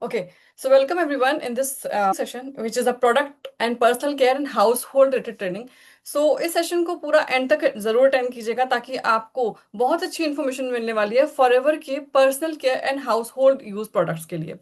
Okay, so welcome everyone in this session, which is a product and personal care and household related training. So इस session को पूरा and तक जरूर attend कीजिएगा ताकि आपको बहुत अच्छी इन्फॉर्मेशन मिलने वाली है फॉरएवर के personal care and house hold use products के लिए।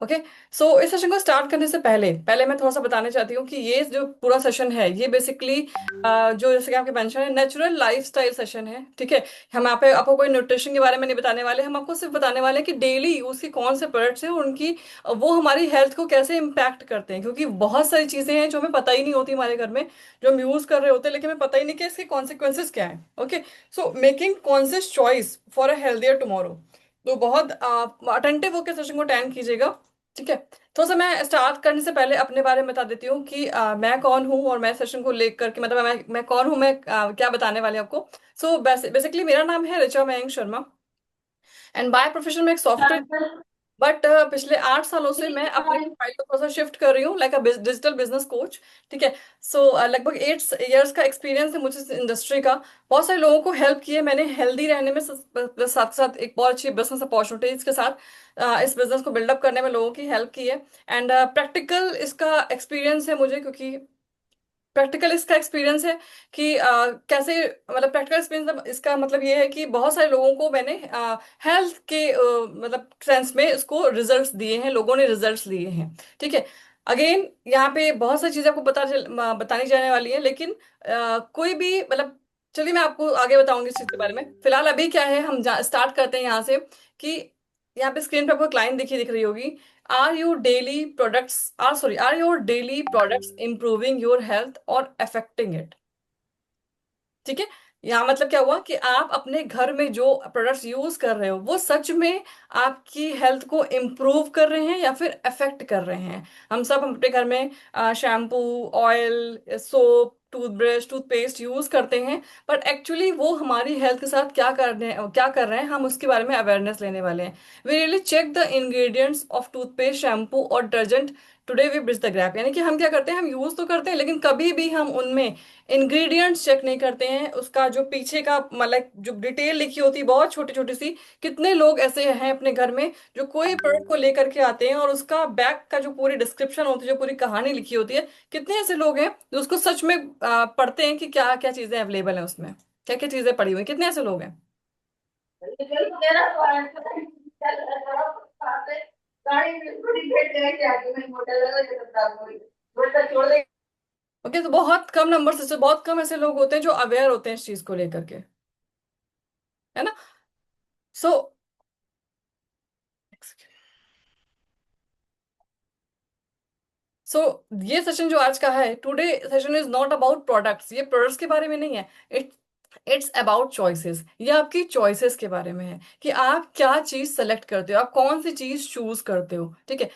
ओके, सो इस सेशन को स्टार्ट करने से पहले पहले मैं थोड़ा सा बताना चाहती हूँ कि ये जो पूरा सेशन है ये बेसिकली जो जैसे कि आपके मेंशन है नेचुरल लाइफस्टाइल सेशन है। ठीक है, हम यहाँ पे आपको कोई न्यूट्रिशन के बारे में नहीं बताने वाले, हम आपको सिर्फ बताने वाले हैं कि डेली यूज के कौन से प्रोडक्ट्स हैं और उनकी वो हमारी हेल्थ को कैसे इम्पैक्ट करते हैं, क्योंकि बहुत सारी चीजें हैं जो हमें पता ही नहीं होती हमारे घर में, जो हम यूज कर रहे होते हैं लेकिन हमें पता ही नहीं कि इसके कॉन्सिक्वेंसेस क्या है। Okay, so making conscious choice for a healthier tomorrow. तो बहुत अटेंटिव होकर सेशन को अटेंड कीजिएगा। ठीक है, थोड़ा सा मैं स्टार्ट करने से पहले अपने बारे में बता देती हूँ कि मैं कौन हूँ और मैं सेशन को लेकर के मतलब मैं कौन हूँ, मैं क्या बताने वाली हूँ आपको। सो बेसिकली मेरा नाम है Richa Mayank Sharma and by profession में एक सॉफ्टवेयर, बट पिछले 8 सालों से मैं अपने प्रोफाइल को थोड़ा सा शिफ्ट कर रही हूँ like a digital business coach. ठीक है, सो लगभग 8 इयर्स का एक्सपीरियंस है मुझे इस इंडस्ट्री का। बहुत सारे लोगों को हेल्प किए मैंने हेल्दी रहने में, प्लस साथ साथ एक बहुत अच्छी बिजनेस अपॉर्चुनिटीज के साथ इस बिजनेस को बिल्डअप करने में लोगों की हेल्प की है। एंड प्रैक्टिकल इसका एक्सपीरियंस है मुझे, क्योंकि प्रैक्टिकल इसका एक्सपीरियंस है कि कैसे, मतलब प्रैक्टिकल एक्सपीरियंस इसका मतलब ये है कि बहुत सारे लोगों को मैंने हेल्थ के मतलब सेंस में इसको रिजल्ट्स दिए हैं, लोगों ने रिजल्ट्स लिए हैं। ठीक है, अगेन यहाँ पे बहुत सारी चीजें आपको बतानी जाने वाली है, लेकिन कोई भी मतलब चलिए मैं आपको आगे बताऊंगी इस चीज के बारे में। फिलहाल अभी क्या है, हम स्टार्ट करते हैं यहाँ से कि यहाँ पे स्क्रीन पे आपको क्लाइंट दिख रही होगी। Are your daily products improving your health or affecting it? ठीक है, यहाँ मतलब क्या हुआ कि आप अपने घर में जो प्रोडक्ट्स यूज कर रहे हो वो सच में आपकी हेल्थ को इम्प्रूव कर रहे हैं या फिर अफेक्ट कर रहे हैं। हम सब अपने घर में shampoo, oil, soap, toothbrush, toothpaste use करते हैं, बट एक्चुअली वो हमारी हेल्थ के साथ क्या कर रहे हैं हम उसके बारे में अवेयरनेस लेने वाले हैं। We really check the ingredients of toothpaste, shampoo और detergent. Today we bridge the gap, यानी कि हम क्या करते हैं, हम यूज तो करते हैं लेकिन कभी भी हम उनमें इंग्रेडिएंट्स चेक नहीं करते हैं, उसका जो पीछे का मतलब जो डिटेल लिखी होती है बहुत छोटी छोटी सी। कितने लोग ऐसे हैं अपने घर में जो कोई प्रोडक्ट को लेकर के आते हैं और उसका बैक का जो पूरी डिस्क्रिप्शन होती है, जो पूरी कहानी लिखी होती है, कितने ऐसे लोग हैं जो उसको सच में पढ़ते हैं कि क्या क्या चीजें अवेलेबल हैं उसमें, क्या क्या चीजें पड़ी हुई हैं? कितने ऐसे लोग हैं? ओके, तो बहुत कम नंबर से बहुत कम ऐसे लोग होते हैं जो अवेयर होते हैं इस चीज को लेकर के, है ना। सो सो ये सेशन जो आज का है, today session is not about products, ये प्रोडक्ट्स के बारे में नहीं है। इट्स अबाउट चॉइसेस, ये आपकी चॉइसेस के बारे में है कि आप क्या चीज सेलेक्ट करते हो, आप कौन सी चीज चूज करते हो। ठीक है,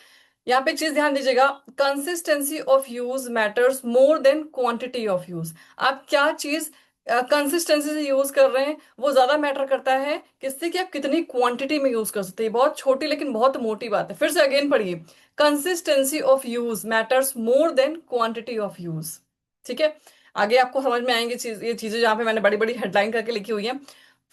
यहाँ पे एक चीज ध्यान दीजिएगा, consistency of use matters more than quantity of use. आप क्या चीज कंसिस्टेंसी से यूज कर रहे हैं वो ज्यादा मैटर करता है किससे कि आप कितनी क्वांटिटी में यूज कर सकते हैं। बहुत छोटी लेकिन बहुत मोटी बात है, फिर से अगेन पढ़िए, consistency of use matters more than quantity of use. ठीक है, आगे आपको समझ में आएंगे ये चीजें जहां पे मैंने बड़ी बड़ी हेडलाइन करके लिखी हुई है।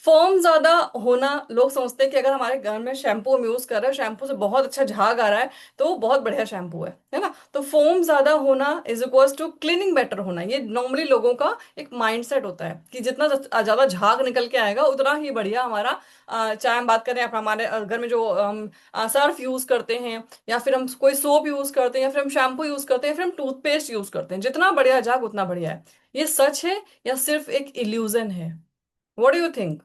फॉर्म ज्यादा होना, लोग समझते हैं कि अगर हमारे घर में शैम्पू हम यूज कर रहे हैं, शैम्पू से बहुत अच्छा झाग आ रहा है तो वो बहुत बढ़िया शैम्पू है ना। तो फोम ज्यादा होना is equals to cleaning better होना, ये नॉर्मली लोगों का एक माइंडसेट होता है कि जितना ज्यादा झाग निकल के आएगा उतना ही बढ़िया हमारा चाहे हम बात करें हमारे घर में जो हम सर्फ यूज करते हैं या फिर हम कोई सोप यूज करते हैं या फिर हम शैम्पू यूज करते हैं या फिर हम टूथपेस्ट यूज करते हैं, जितना बढ़िया झाग उतना बढ़िया है। ये सच है या सिर्फ एक इल्यूजन है? What do you think?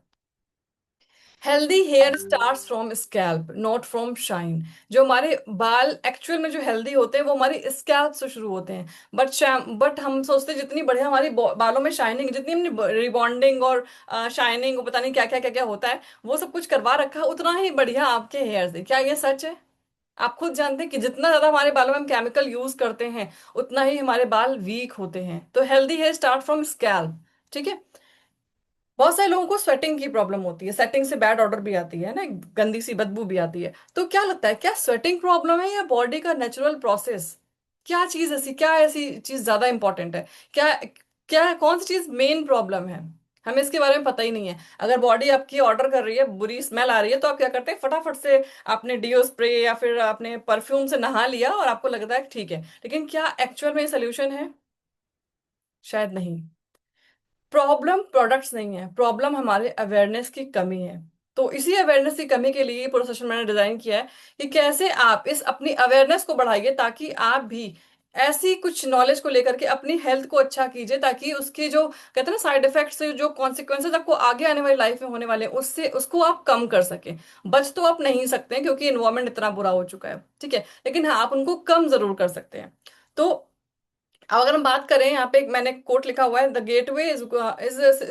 Healthy hair starts from scalp not from shine. जो हमारे बाल एक्चुअल में जो हेल्दी होते हैं वो हमारी स्कैल्प से शुरू होते हैं, बट हम सोचते हैं जितनी बढ़िया हमारी बालों में शाइनिंग, जितनी हमने रिबॉन्डिंग और शाइनिंग, पता नहीं क्या क्या क्या क्या होता है वो सब कुछ करवा रखा है, उतना ही बढ़िया आपके हेयर है। क्या ये सच है? आप खुद जानते हैं कि जितना ज्यादा हमारे बालों में हम केमिकल यूज करते हैं उतना ही हमारे बाल वीक होते हैं। तो healthy hair start from scalp. ठीक है, बहुत सारे लोगों को स्वेटिंग की प्रॉब्लम होती है, स्वेटिंग से बैड ऑर्डर भी आती है ना, गंदी सी बदबू भी आती है। तो क्या लगता है, क्या स्वेटिंग प्रॉब्लम है या बॉडी का नेचुरल प्रोसेस? क्या ऐसी चीज ज्यादा इंपॉर्टेंट है? क्या क्या कौन सी चीज मेन प्रॉब्लम है? हमें इसके बारे में पता ही नहीं है। अगर बॉडी आपकी ऑर्डर कर रही है, बुरी स्मेल आ रही है, तो आप क्या करते हैं, फटाफट से आपने डियो स्प्रे या फिर आपने परफ्यूम से नहा लिया और आपको लगता है कि ठीक है। लेकिन क्या एक्चुअल में सोल्यूशन है? शायद नहीं। प्रॉब्लम प्रोडक्ट्स नहीं है, प्रॉब्लम हमारे अवेयरनेस की कमी है। तो इसी अवेयरनेस की कमी के लिए ये पूरा सेशन मैंने डिजाइन किया है कि कैसे आप इस अपनी अवेयरनेस को बढ़ाइए, ताकि आप भी ऐसी कुछ नॉलेज को लेकर के अपनी हेल्थ को अच्छा कीजिए, ताकि उसके जो कहते हैं ना साइड इफेक्ट्स, जो कॉन्सिक्वेंसेज आपको आगे आने वाली लाइफ में होने वाले हैं, उससे उसको आप कम कर सकें। बच तो आप नहीं सकते हैं क्योंकि इन्वायरमेंट इतना बुरा हो चुका है, ठीक है, लेकिन हाँ आप उनको कम जरूर कर सकते हैं। तो अब अगर हम बात करें, यहाँ पे एक मैंने कोट लिखा हुआ है, the gateway is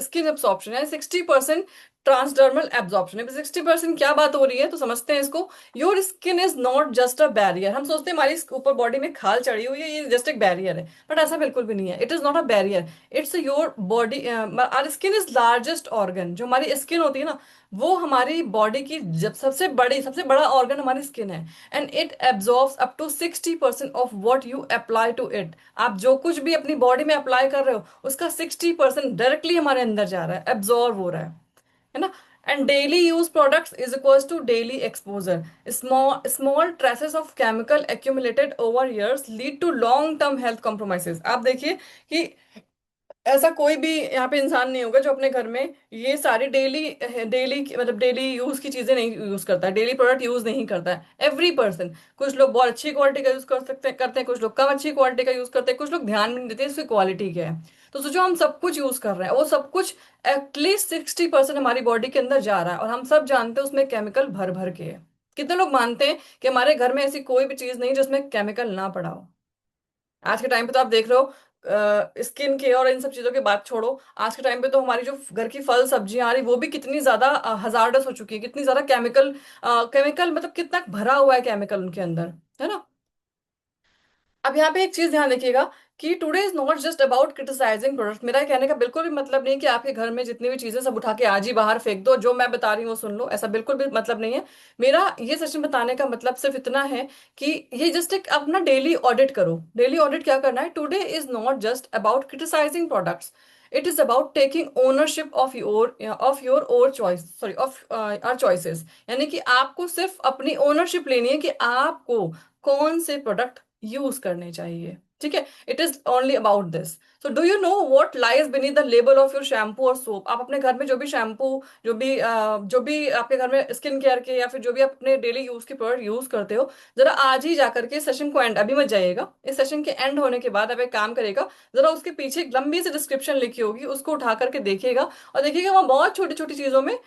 skin absorption है 60%, ट्रांसडर्मल एब्जॉर्प्शन है 60%। क्या बात हो रही है, तो समझते हैं इसको। Your skin is not just a barrier. हम सोचते हैं हमारी ऊपर बॉडी में खाल चढ़ी हुई है, ये जस्ट एक बैरियर है, बट ऐसा बिल्कुल भी नहीं है। It is not a barrier, it's your body. Our skin is largest organ. जो हमारी स्किन होती है ना, वो हमारी बॉडी की जब सबसे बड़ा ऑर्गन हमारी स्किन है। And it absorbs up to 60% of what you apply to it. आप जो कुछ भी अपनी बॉडी में अप्लाई कर रहे हो, उसका 60% डायरेक्टली हमारे अंदर जा रहा है, एब्जॉर्व हो रहा है ना। And daily use products is equals to daily exposure. Small small traces of chemical accumulated over years lead to long term health compromises. आप देखिए कि ऐसा कोई भी यहाँ पे इंसान नहीं होगा जो अपने घर में ये सारी डेली डेली मतलब डेली यूज की चीजें नहीं यूज करता है, डेली प्रोडक्ट यूज नहीं करता है। Every person. कुछ लोग बहुत अच्छी क्वालिटी का यूज कर सकते हैं करते हैं, कुछ लोग कम अच्छी क्वालिटी का यूज करते हैं, कुछ लोग ध्यान भी नहीं देते इसकी क्वालिटी क्या है। तो सोचो हम सब कुछ यूज कर रहे हैं, वो सब कुछ एटलीस्ट 60% हमारी बॉडी के अंदर जा रहा है, और हम सब जानते हैं उसमें केमिकल भर भर के है। कितने लोग मानते हैं कि हमारे घर में ऐसी कोई भी चीज नहीं जिसमें केमिकल ना पड़ा हो? आज के टाइम पे तो आप देख रहे हो, स्किन केयर और इन सब चीजों की बात छोड़ो, आज के टाइम पे तो हमारी जो घर की फल सब्जियां आ रही वो भी कितनी ज्यादा हजार्डस हो चुकी है, कितनी ज्यादा केमिकल, केमिकल मतलब कितना भरा हुआ है केमिकल उनके अंदर, है ना। अब यहाँ पे एक चीज ध्यान रखिएगा कि today is not just about criticising product. मेरा ये कहने का बिल्कुल भी मतलब नहीं कि आपके घर में जितनी भी चीजें सब उठा के आज ही बाहर फेंक दो, जो मैं बता रही हूँ वो सुन लो, ऐसा बिल्कुल भी मतलब नहीं है। मेरा ये सेशन बताने का मतलब सिर्फ इतना है कि ये जस्ट एक अपना डेली ऑडिट करो। डेली ऑडिट क्या करना है, today is not just about criticising products, it is about taking ownership of your or choice, sorry of our choices. यानी कि आपको सिर्फ अपनी ओनरशिप लेनी है कि आपको कौन से प्रोडक्ट यूज करने चाहिए, ठीक है। It is only about this. So do you know what lies beneath the label of your shampoo और सोप? आप अपने घर में जो भी शैम्पू, जो भी आपके घर में स्किन केयर के या फिर जो भी आप अपने डेली यूज के प्रोडक्ट यूज करते हो, जरा आज ही जाकर के सेशन को एंड, अभी मत जाइएगा, इस सेशन के एंड होने के बाद आप एक काम करेगा, जरा उसके पीछे एक लंबी सी डिस्क्रिप्शन लिखी होगी, उसको उठा करके देखिएगा, और देखिएगा वहाँ बहुत छोटी छोटी चीजों में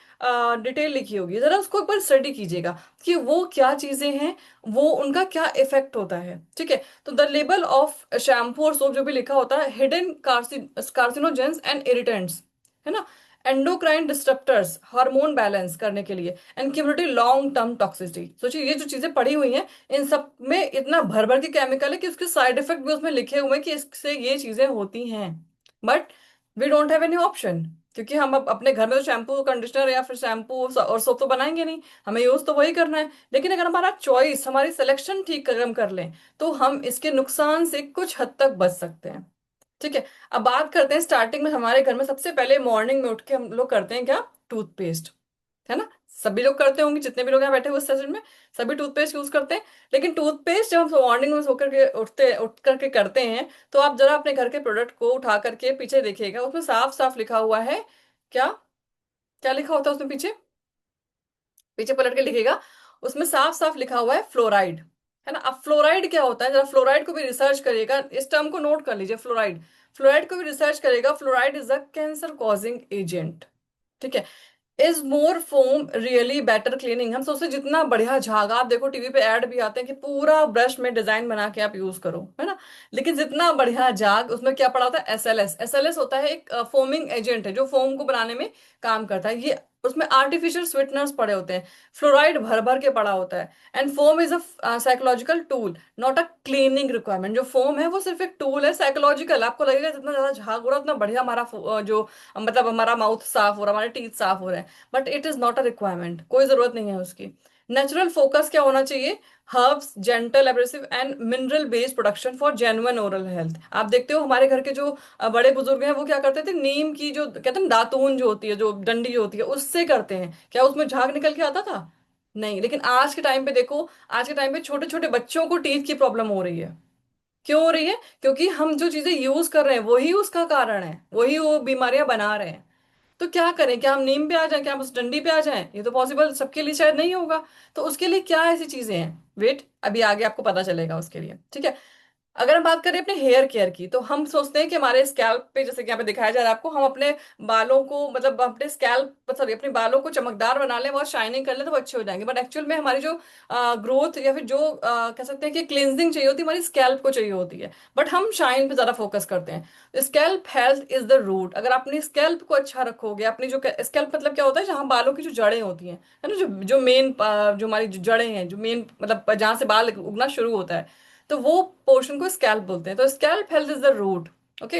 डिटेल लिखी होगी, जरा उसको एक बार स्टडी कीजिएगा कि वो क्या चीजें हैं, वो उनका क्या इफेक्ट होता है, ठीक है। तो द लेबल ऑफ शैम्पू और सोप जो भी लिखा होता है, हिडन कार्सिनोजेंस एंड इरिटेंट्स, है ना, एंडोक्राइन डिस्टर्बर्स, हार्मोन बैलेंस करने के लिए, and cumulative long term toxicity. सोचिए ये जो चीजें पड़ी हुई हैं, इन सब में इतना भर भर के केमिकल है कि उसके साइड इफेक्ट भी उसमें लिखे हुए हैं कि इससे ये चीजें होती हैं। But we don't have any option, क्योंकि हम अब अपने घर में तो शैम्पू कंडीशनर या फिर शैम्पू और सोप तो बनाएंगे नहीं, हमें यूज तो वही करना है। लेकिन अगर हमारा चॉइस, हमारी सिलेक्शन ठीक कदम कर लें, तो हम इसके नुकसान से कुछ हद तक बच सकते हैं, ठीक है। अब बात करते हैं, स्टार्टिंग में हमारे घर में सबसे पहले मॉर्निंग में उठ के हम लोग करते हैं क्या, टूथपेस्ट, है ना। सभी लोग करते होंगे, जितने भी लोग यहाँ बैठे हुए इस सेशन में, सभी टूथपेस्ट यूज करते हैं। लेकिन टूथपेस्ट जब हम मॉर्निंग में सो करके उठ करके करते हैं, तो आप जरा अपने घर के प्रोडक्ट को उठा करके पीछे देखिएगा, उसमें साफ साफ लिखा हुआ है क्या, क्या लिखा होता है उसमें पीछे, पीछे पलट के लिखेगा, उसमें साफ साफ लिखा हुआ है फ्लोराइड, है ना। अब फ्लोराइड क्या होता है, जरा फ्लोराइड को भी रिसर्च करिएगा, इस टर्म को नोट कर लीजिए, फ्लोराइड। फ्लोराइड को भी रिसर्च करेगा, fluoride is a cancer causing agent, ठीक है। Is more foam really better cleaning? हम सोचते हैं जितना बढ़िया झाग, आप देखो टीवी पे ऐड भी आते हैं कि पूरा ब्रश में डिजाइन बना के आप यूज करो, है ना। लेकिन जितना बढ़िया झाग, उसमें क्या पड़ा होता है, एसएलएस। एसएलएस होता है एक फोमिंग एजेंट है जो फोम को बनाने में काम करता है। ये उसमें आर्टिफिशियल स्वीटनर्स पड़े होते हैं, फ्लोराइड भर भर के पड़ा होता है। And foam is a psychological tool, not a cleaning requirement. जो फोम है वो सिर्फ एक टूल है, साइकोलॉजिकल। आपको लगेगा जितना ज्यादा झाग हो रहा है उतना बढ़िया हमारा जो मतलब हमारा माउथ साफ हो रहा है, हमारे टीथ साफ हो रहे हैं, but it is not a requirement, कोई जरूरत नहीं है उसकी। नेचुरल फोकस क्या होना चाहिए? Herbs, gentle abrasive and mineral based production for genuine oral health. आप देखते हो हमारे घर के जो बड़े बुजुर्ग हैं वो क्या करते थे, नीम की जो कहते हैं ना दातून जो होती है, जो डंडी जो होती है, उससे करते हैं। क्या उसमें झाग निकल के आता था? नहीं। लेकिन आज के टाइम पे देखो, आज के टाइम पे छोटे छोटे बच्चों को टीथ की प्रॉब्लम हो रही है। क्यों हो रही है? क्योंकि हम जो चीजें यूज कर रहे हैं वही उसका कारण है, वही वो बीमारियां बना रहे हैं। तो क्या करें? क्या हम नीम पे आ जाएं? क्या हम उस डंडी पे आ जाएं? ये तो पॉसिबल सबके लिए शायद नहीं होगा। तो उसके लिए क्या ऐसी चीजें हैं, वेट, अभी आगे आपको पता चलेगा उसके लिए, ठीक है। अगर हम बात करें अपने हेयर केयर की, तो हम सोचते हैं कि हमारे स्कैल्प पे, जैसे कि यहाँ पे दिखाया जा रहा है आपको, हम अपने बालों को, मतलब अपने स्कैल्प, सॉरी, अपने बालों को चमकदार बना लें, बहुत शाइनिंग कर लें तो वो अच्छे हो जाएंगे। बट एक्चुअल में हमारी जो ग्रोथ या फिर जो कह सकते हैं कि क्लींजिंग चाहिए होती है, हमारी स्कैल्प को चाहिए होती है। बट हम शाइन पे ज्यादा फोकस करते हैं। Scalp health is the root. अगर अपनी स्कैल्प को अच्छा रखोगे, अपनी जो स्कैल्प मतलब क्या होता है, जहाँ बालों की जो जड़ें होती हैं, है ना, जो जो मेन, जो हमारी जो जड़ें हैं, जो मेन मतलब जहाँ से बाल उगना शुरू होता है, तो वो पोर्शन को स्कैल्प बोलते हैं। तो scalp health is the root. Okay.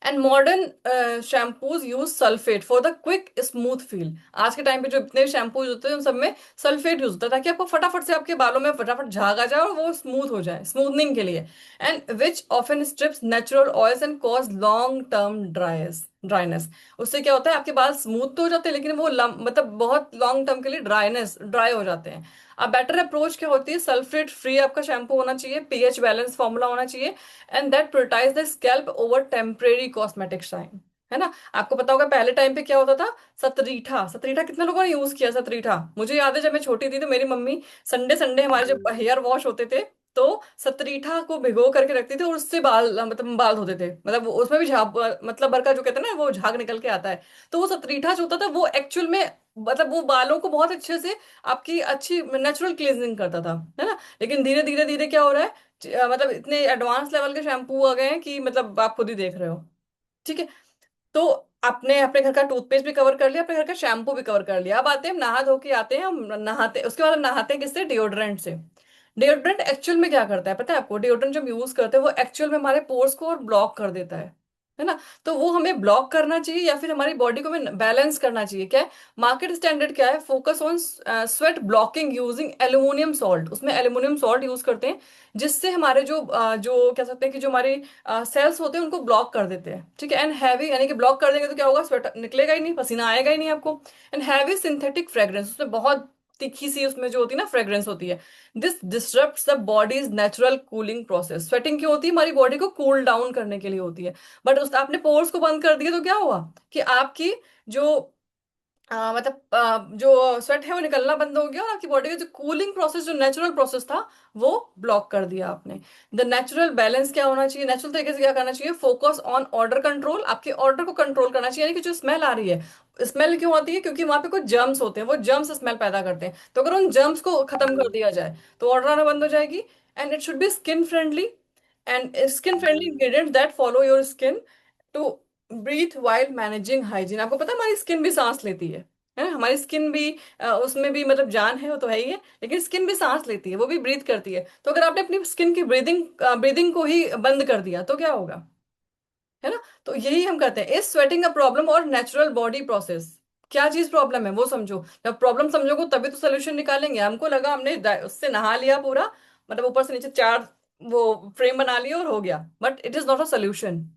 And modern shampoos use sulphate for the quick smooth feel. आज के टाइम पे जो इतने शैम्पूज होते हैं उन सब में सल्फेट यूज होता है, ताकि आपको फटाफट से आपके बालों में फटाफट झाग आ जाए और वो स्मूथ हो जाए, स्मूथनिंग के लिए। And which often strips natural oils and cause long term dryness. उससे क्या होता है, आपके बाल स्मूथ तो हो जाते हैं, लेकिन वो मतलब बहुत लॉन्ग टर्म के लिए ड्राई हो जाते हैं। अब बेटर अप्रोच क्या होती है? सल्फेट फ्री आपका शैम्पू होना चाहिए, पीएच बैलेंस फॉर्मूला होना चाहिए, and that prioritise the scalp over temporary cosmetic shine. है ना? आपको पता होगा पहले टाइम पे क्या होता था? सतरीठा। सतरीठा कितने लोगों ने यूज किया? सतरीठा मुझे याद है, जब मैं छोटी थी तो मेरी मम्मी संडे संडे हमारे जब हेयर वॉश होते थे, तो सतरीठा को भिगो करके रखती थी और उससे बाल, मतलब बाल धोते थे। मतलब उसमें भी झाग, मतलब बरका जो कहते हैं ना, वो झाग निकल के आता है। तो वो सतरीठा जो होता था वो एक्चुअल में, मतलब वो बालों को बहुत अच्छे से आपकी अच्छी नेचुरल क्लींजिंग करता था, है ना। लेकिन धीरे धीरे धीरे क्या हो रहा है, मतलब इतने एडवांस लेवल के शैम्पू आ गए हैं कि मतलब आप खुद ही देख रहे हो, ठीक है। तो आपने अपने घर का टूथपेस्ट भी कवर कर लिया, अपने घर का शैम्पू भी कवर कर लिया। अब आते हैं, हम नहा धो के आते हैं, हम नहाते, उसके बाद हम नहाते हैं किससे? डिओड्रेंट से। डिओड्रेंट एक्चुअल में क्या करता है पता है आपको? डिओड्रेंट जब यूज करते हैं वो एक्चुअल में हमारे पोर्स को और ब्लॉक कर देता है ना। तो वो हमें ब्लॉक करना चाहिए या फिर हमारी बॉडी को हमें बैलेंस करना चाहिए। क्या है मार्केट स्टैंडर्ड? क्या है? Focus on sweat blocking using aluminium salt. उसमें एल्यूमिनियम सॉल्ट यूज करते हैं, जिससे हमारे जो जो कह सकते हैं कि जो हमारी सेल्स होते हैं उनको ब्लॉक कर देते हैं, ठीक है। एंड हैवी, यानी कि ब्लॉक कर देंगे तो क्या होगा? स्वेट निकलेगा ही नहीं, पसीना आएगा ही नहीं आपको। एंड हैवी सिंथेटिक फ्रेग्रेंस, उसमें बहुत तीखी सी उसमें जो होती है ना फ्रेग्रेंस होती है। This disturbs the bodies natural cooling process. Sweating क्यों होती है? हमारी बॉडी को कूल डाउन करने के लिए होती है। बट उस आपने पोर्स को बंद कर दिया तो क्या हुआ कि आपकी जो मतलब जो स्वेट है वो निकलना बंद हो गया, और आपकी बॉडी का जो कूलिंग प्रोसेस, जो नेचुरल प्रोसेस था, वो ब्लॉक कर दिया आपने। द नेचुरल बैलेंस क्या होना चाहिए? नेचुरल तरीके से क्या करना चाहिए? Focus on order control. आपके ऑर्डर को कंट्रोल करना चाहिए, यानी कि जो स्मेल आ रही है, स्मेल क्यों आती है? क्योंकि वहां पे कुछ जर्म्स होते हैं, वो जर्म्स स्मेल पैदा करते हैं। तो अगर उन जर्म्स को खत्म कर दिया जाए तो ऑर्डर आना बंद हो जाएगी। And it should be skin friendly, and skin friendly ingredients that follow your skin to breathe while managing hygiene. आपको पता है हमारी स्किन भी सांस लेती है ना? हमारी स्किन भी उसमें भी मतलब जान है, वो तो है ही है, लेकिन स्किन भी सांस लेती है, वो भी ब्रीथ करती है। तो अगर आपने अपनी स्किन की ब्रीदिंग को ही बंद कर दिया तो क्या होगा? है ना? तो यही हम कहते हैं, इज स्वेटिंग अ प्रॉब्लम और नेचुरल बॉडी प्रोसेस? क्या चीज प्रॉब्लम है वो समझो। जब प्रॉब्लम समझोगे तभी तो सोल्यूशन निकालेंगे। हमको लगा हमने उससे नहा लिया पूरा, मतलब ऊपर से नीचे चार वो फ्रेम बना लिए और हो गया, but it is not a solution.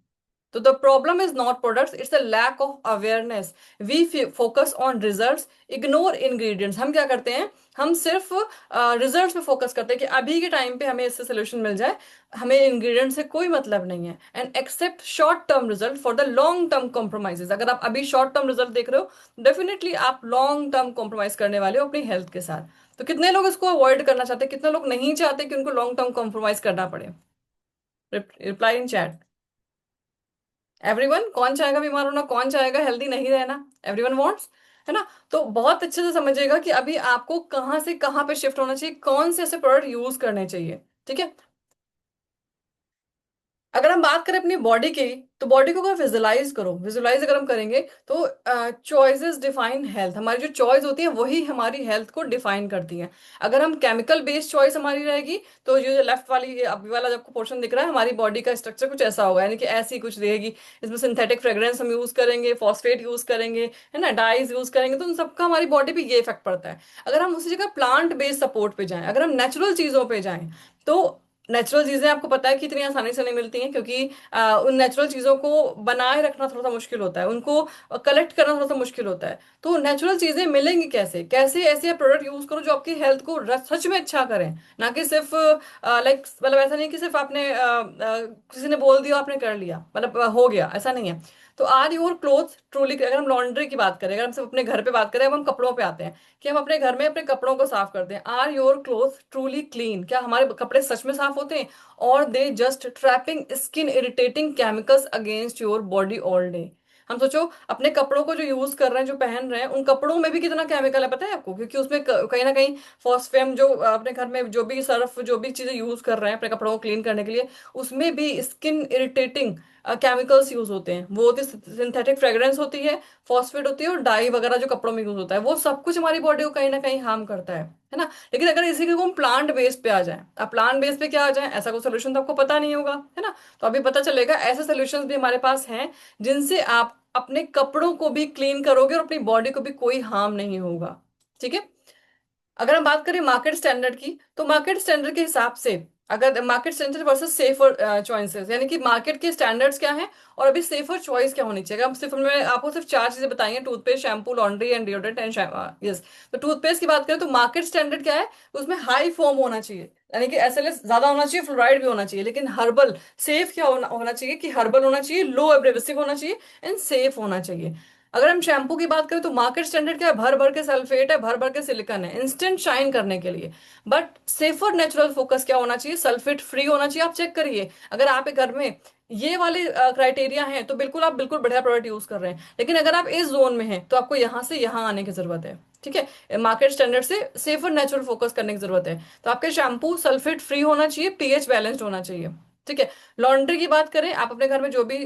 तो the problem is not products, it's a lack of awareness. We focus on results, ignore ingredients. हम क्या करते हैं? हम सिर्फ रिजल्ट्स पे फोकस करते हैं कि अभी के टाइम पे हमें इससे सोल्यूशन मिल जाए, हमें इंग्रेडिएंट से कोई मतलब नहीं है। And accept short term result for the long term compromises. अगर आप अभी शॉर्ट टर्म रिजल्ट देख रहे हो, डेफिनेटली आप लॉन्ग टर्म कॉम्प्रोमाइज करने वाले हो अपनी हेल्थ के साथ। तो कितने लोग इसको अवॉइड करना चाहते हैं? कितने लोग नहीं चाहते कि उनको लॉन्ग टर्म कॉम्प्रोमाइज करना पड़े? Reply in chat. एवरीवन। कौन चाहेगा बीमार होना? कौन चाहेगा हेल्दी नहीं रहना? एवरीवन वांट्स, है ना। तो बहुत अच्छे से समझिएगा कि अभी आपको कहाँ से कहाँ पे शिफ्ट होना चाहिए, कौन से ऐसे प्रोडक्ट यूज करने चाहिए, ठीक है। अगर हम बात करें अपनी बॉडी की, तो बॉडी को अगर विजुलाइज करो, विजुलाइज अगर हम करेंगे तो चॉइसेस डिफाइन हेल्थ। हमारी जो चॉइस होती है वही हमारी हेल्थ को डिफाइन करती है। अगर हम केमिकल बेस्ड चॉइस हमारी रहेगी, तो ये जो लेफ्ट वाली ये अभी वाला जो आपको पोर्शन दिख रहा है, हमारी बॉडी का स्ट्रक्चर कुछ ऐसा होगा, यानी कि ऐसी कुछ रहेगी। इसमें सिंथेटिक फ्रेग्रेंस हम यूज करेंगे, फॉस्फेट यूज करेंगे, है ना, डाइज यूज करेंगे, तो उन सबका हमारी बॉडी पे ये इफेक्ट पड़ता है। अगर हम उसी जगह प्लांट बेस्ड सपोर्ट पे जाएं, अगर हम नेचुरल चीजों पे जाएं, तो नेचुरल चीजें आपको पता है कि इतनी आसानी से नहीं मिलती हैं, क्योंकि उन नेचुरल चीजों को बनाए रखना थोड़ा सा मुश्किल होता है, उनको कलेक्ट करना थोड़ा सा मुश्किल होता है। तो नेचुरल चीजें मिलेंगी कैसे? कैसे ऐसे प्रोडक्ट यूज करो जो आपकी हेल्थ को सच में अच्छा करें, ना कि सिर्फ लाइक मतलब ऐसा नहीं कि सिर्फ आपने किसी ने बोल दिया आपने कर लिया, मतलब हो गया, ऐसा नहीं है। तो आर योर क्लोथ ट्रूली, अगर हम लॉन्ड्री की बात करें, अगर हम सिर्फ अपने घर पे बात करें, अब हम कपड़ों पे आते हैं कि हम अपने घर में अपने कपड़ों को साफ करते हैं। Are your cloth truly clean? क्या हमारे कपड़े सच में साफ होते हैं? और they just trapping skin irritating chemicals against your body all day? हम सोचो अपने कपड़ों को जो यूज कर रहे हैं, जो पहन रहे हैं, उन कपड़ों में भी कितना केमिकल है पता है आपको? क्योंकि उसमें कहीं ना कहीं फॉस्फेम, जो अपने घर में जो भी सर्फ, जो भी चीजें यूज कर रहे हैं अपने कपड़ों को क्लीन करने के लिए, उसमें भी स्किन इरिटेटिंग केमिकल्स यूज होते हैं। वो होती है सिंथेटिक फ्रेग्रेंस होती है, फॉस्फेट होती है, और डाई वगैरह जो कपड़ों में यूज होता है, वो सब कुछ हमारी बॉडी को कहीं ना कहीं हार्म करता है ना। लेकिन अगर इसी के हम प्लांट बेस पे आ जाएं, अब प्लांट बेस पे क्या आ जाए, ऐसा कोई सोल्यूशन तो आपको पता नहीं होगा, है ना। तो अभी पता चलेगा ऐसे सोल्यूशंस भी हमारे पास हैं, जिनसे आप अपने कपड़ों को भी क्लीन करोगे और अपनी बॉडी को भी कोई हार्म नहीं होगा। ठीक है। अगर हम बात करें मार्केट स्टैंडर्ड की, तो मार्केट स्टैंडर्ड के हिसाब से, अगर market standard versus safer choices, यानी कि मार्केट के स्टैंडर्ड्स क्या हैं और अभी सेफर चॉइस क्या होनी चाहिए। अगर हम सिर्फ, मैं आपको सिर्फ चार चीजें बताई हैं: toothpaste, shampoo, laundry and deodorant and yes. तो टूथपेस्ट की बात करें तो मार्केट स्टैंडर्ड क्या है? उसमें हाई फोम होना चाहिए, यानी कि एसएलएस ज्यादा होना चाहिए, फ्लोराइड भी होना चाहिए, लेकिन हर्बल सेफ क्या होना चाहिए कि हर्बल होना चाहिए, लो एब्रेसिव होना चाहिए, एंड सेफ होना चाहिए। अगर हम शैम्पू की बात करें तो मार्केट स्टैंडर्ड क्या है? भर भर के सल्फेट है, भर भर के सिलिकॉन है, इंस्टेंट शाइन करने के लिए। बट सेफर नेचुरल फोकस क्या होना चाहिए? सल्फेट फ्री होना चाहिए। आप चेक करिए, अगर आप एक घर में ये वाले क्राइटेरिया हैं, तो बिल्कुल आप बिल्कुल बढ़िया प्रोडक्ट यूज कर रहे हैं। लेकिन अगर आप इस जोन में हैं, तो आपको यहाँ से यहाँ आने की जरूरत है। ठीक है, मार्केट स्टैंडर्ड से सेफर नेचुरल फोकस करने की जरूरत है। तो आपके शैम्पू सल्फेट फ्री होना चाहिए, पीएच बैलेंस्ड होना चाहिए। ठीक है। लॉन्ड्री की बात करें, आप अपने घर में जो भी